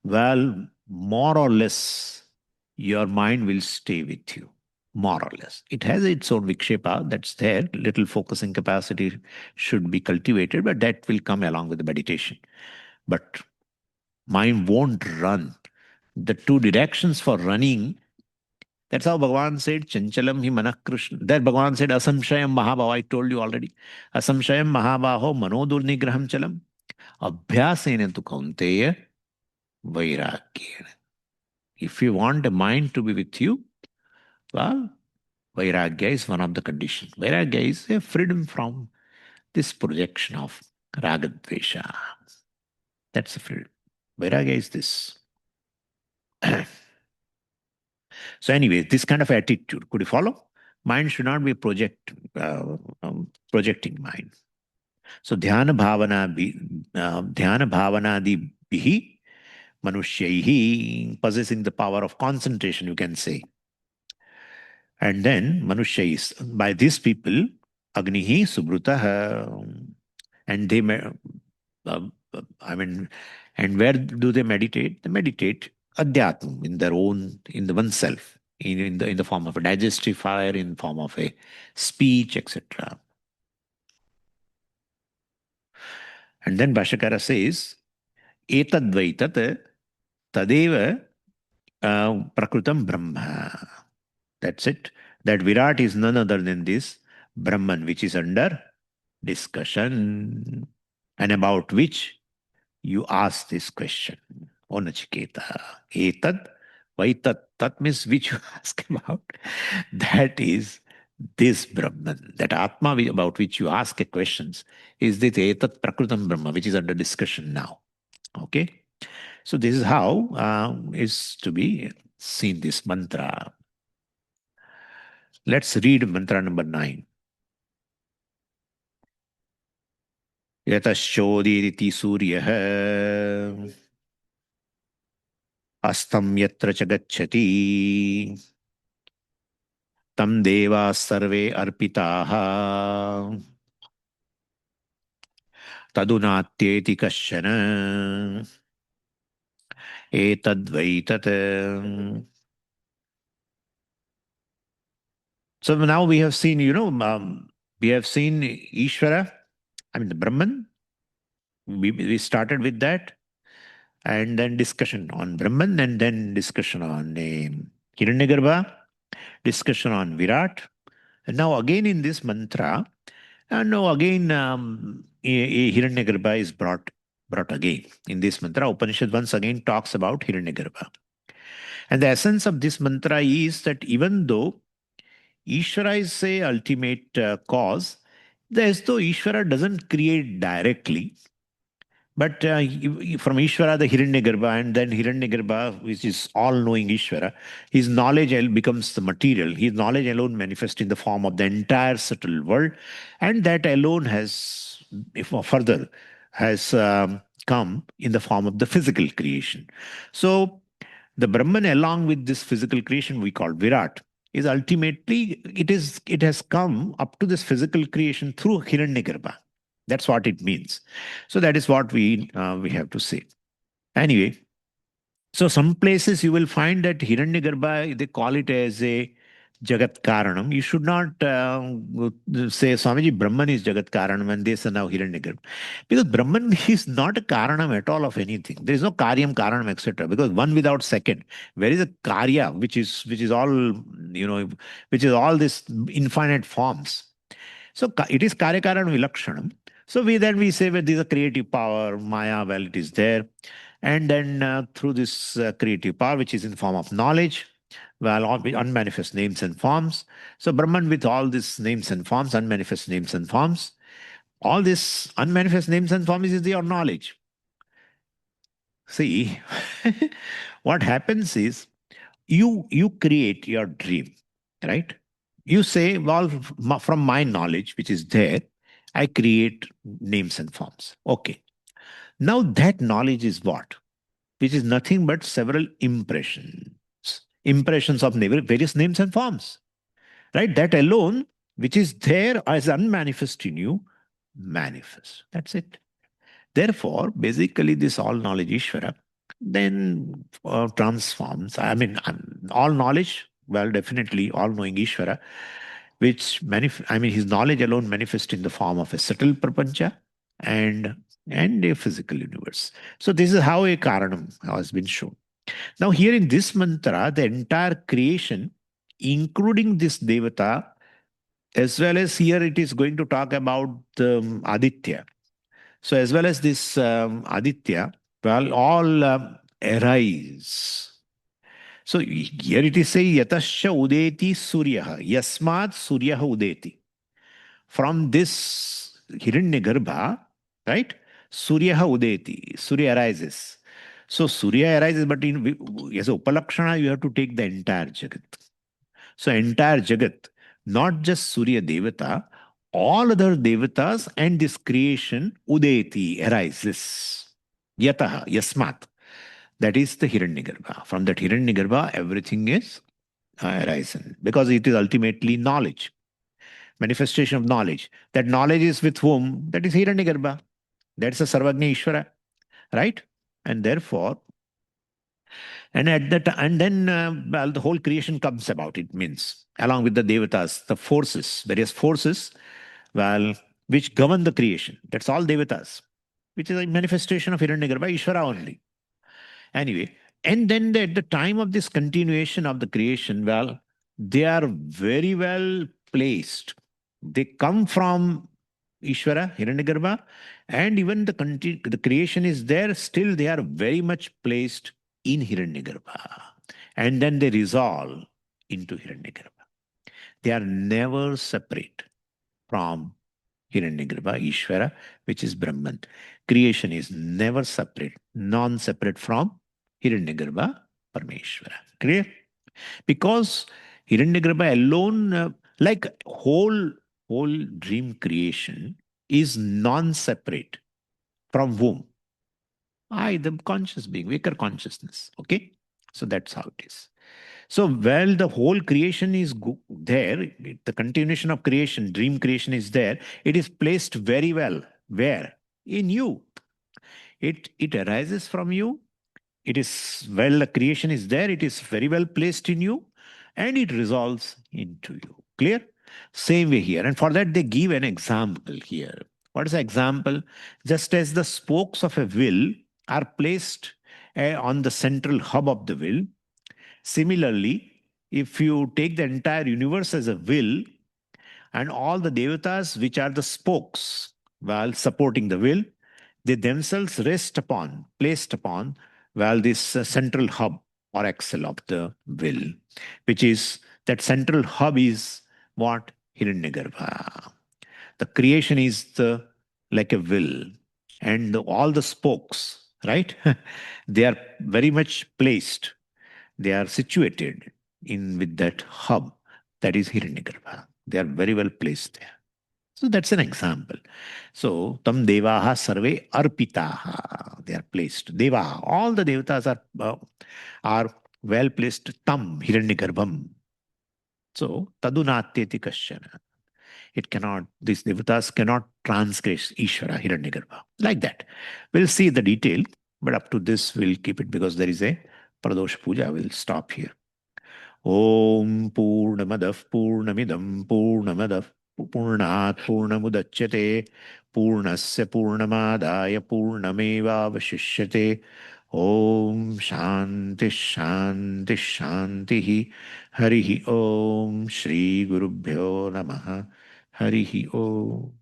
well, more or less, your mind will stay with you. More or less. It has its own vikshepa that's there. Little focusing capacity should be cultivated, but that will come along with the meditation. But mind won't run. The two directions for running, that's how Bhagavan said, Chanchalam hi manah Krishna. That Bhagavan said, Asamshayam Mahabhava. I told you already. Asamshayam Mahabhaho Manodurnigraham Chalam. Abhyasena tu kaunteya vairagyena. If you want a mind to be with you, well, vairagya is one of the conditions. Vairagya is a freedom from this projection of ragadvesha. That's the freedom. Vairagya is this. So anyway, this kind of attitude, could you follow? Mind should not be projecting mind. So dhyana bhavanadi bihi manushyahi, possessing the power of concentration, you can say. And then manushya by these people, agnihi subrutaha, and they, I mean, and where do they meditate? They meditate adhyatm in their own, in the oneself, in the form of a digestive fire, in form of a speech, etc. And then Bhashakara says, etadvaitat tadeva prakrutam brahma. That's it. That Virat is none other than this Brahman, which is under discussion, and about which you ask this question. O Nachiketa, etad vaitat, tat means which you ask about. That is this Brahman, that Atma about which you ask a questions, is this etat prakrutam Brahma, which is under discussion now. Okay? So this is how is to be seen this mantra. Let's read mantra number 9. यतश्चोदीरिति सूर्यः अस्तं यत्र च गच्छति तं देवाः सर्वे अर्पिताः तदुनात्येति कश्चन एतद्वै तत्. So now we have seen, we have seen Ishvara, I mean the Brahman. We started with that, and then discussion on Brahman, and then discussion on Hiranyagarbha, discussion on Virat. And now again in this mantra, and now again Hiranyagarbha is brought again. In this mantra, Upanishad once again talks about Hiranyagarbha. And the essence of this mantra is that even though Ishvara is a ultimate cause, as though Ishvara doesn't create directly, but from Ishvara, the Hiranyagarbha, and then Hiranyagarbha, which is all-knowing Ishvara, his knowledge becomes the material. His knowledge alone manifests in the form of the entire subtle world, and that alone has, if further, has come in the form of the physical creation. So the Brahman, along with this physical creation we call Virat, is ultimately, it has come up to this physical creation through Hiranyagarbha. That's what it means. So that is what we have to say. Anyway, so some places you will find that Hiranyagarbha, they call it as a Jagat Karanam. You should not say, Swamiji, Brahman is Jagat Karanam and they say now Hiranyagarbha. Because Brahman is not a Karanam at all of anything. There is no Karyam, Karanam, etc. Because one without second. Where is a Karya, which is all, which is all this infinite forms. So it is Karyakaran Vilakshanam. So we say, well, this is a creative power, Maya, well, it is there. And then through this creative power, which is in the form of knowledge, well, unmanifest names and forms. So Brahman with all these names and forms, unmanifest names and forms, all this unmanifest names and forms is your knowledge. See, what happens is, you create your dream, right? You say, well, from my knowledge, which is there, I create names and forms. Okay. Now that knowledge is what? Which is nothing but several impressions. Impressions of various names and forms. Right? That alone, which is there as unmanifest in you, manifests. That's it. Therefore, basically, this all knowledge Ishvara then transforms. I mean, all knowledge, well, definitely all knowing Ishvara, which I mean, his knowledge alone manifests in the form of a subtle prapancha and and a physical universe. So this is how a Karanam has been shown. Now, here in this mantra, the entire creation, including this Devata, as well as here it is going to talk about Aditya. So, as well as this Aditya, well, all arise. So, here it is saying Yatasya Udeti Suryaha, Yasmat Suryaha Udeti. From this Hiranyagarbha, right? Suryaha Udeti, Surya arises. So, Surya arises, but as a Upalakshana, you have to take the entire Jagat. So entire Jagat, not just Surya Devata, all other Devatas and this creation, Udeti, arises. Yataha, Yasmat. That is the Hiranyagarbha. From that Hiranyagarbha, everything is arisen. Because it is ultimately knowledge, manifestation of knowledge. That knowledge is with whom? That is Hiranyagarbha. That's a Sarvagnya Ishvara, right? And therefore, and then well, the whole creation comes about. It means along with the devatas, the forces, various forces, well, which govern the creation. That's all devatas, which is a manifestation of Hiranyagarbha, Ishvara only. Anyway, and then at the time of this continuation of the creation, well, they are very well placed. They come from Ishvara, Hiranyagarbha, and even the creation is there, still they are very much placed in Hiranyagarbha. And then they resolve into Hiranyagarbha. They are never separate from Hiranyagarbha, Ishvara, which is Brahman. Creation is never separate, non-separate from Hiranyagarbha, Parameshvara. Clear? Because Hiranyagarbha alone, like whole dream creation is non-separate from whom? I, the conscious being, waker consciousness. Okay? So that's how it is. So, while the whole creation is there, the continuation of creation, dream creation is there, it is placed very well. Where? In you. It arises from you. It is, well, the creation is there, it is very well placed in you, and it resolves into you. Clear? Same way here. And for that, they give an example here. What is the example? Just as the spokes of a wheel are placed on the central hub of the wheel, similarly, if you take the entire universe as a wheel and all the devatas, which are the spokes, while supporting the wheel, they themselves rest upon, placed upon, well, this central hub or axle of the wheel, which is that central hub is what? Hiranyagarbha. The creation is the like a wheel, and all the spokes, right? They are very much placed, they are situated in with that hub that is Hiranyagarbha. They are very well placed there. So that's an example. So tam devaha sarve arpitaha. They are placed. Devaha. All the devatas are well placed. Tam Hiranyagarbham. So tadunatyeti kasyana. It cannot, these devatas cannot transgress Ishvara Hiranyagarbha. Like that. We'll see the detail, but up to this we'll keep it because there is a Pradosh Puja. We'll stop here. Om Purnamadah Purnamidam Purnamadah Purnat Purnamudachyate Purnasya Purnamadaya Purnamevavashishyate Om Shanti Shanti Shanti Harihi Om Shri Gurubhyo Namaha Harihi Om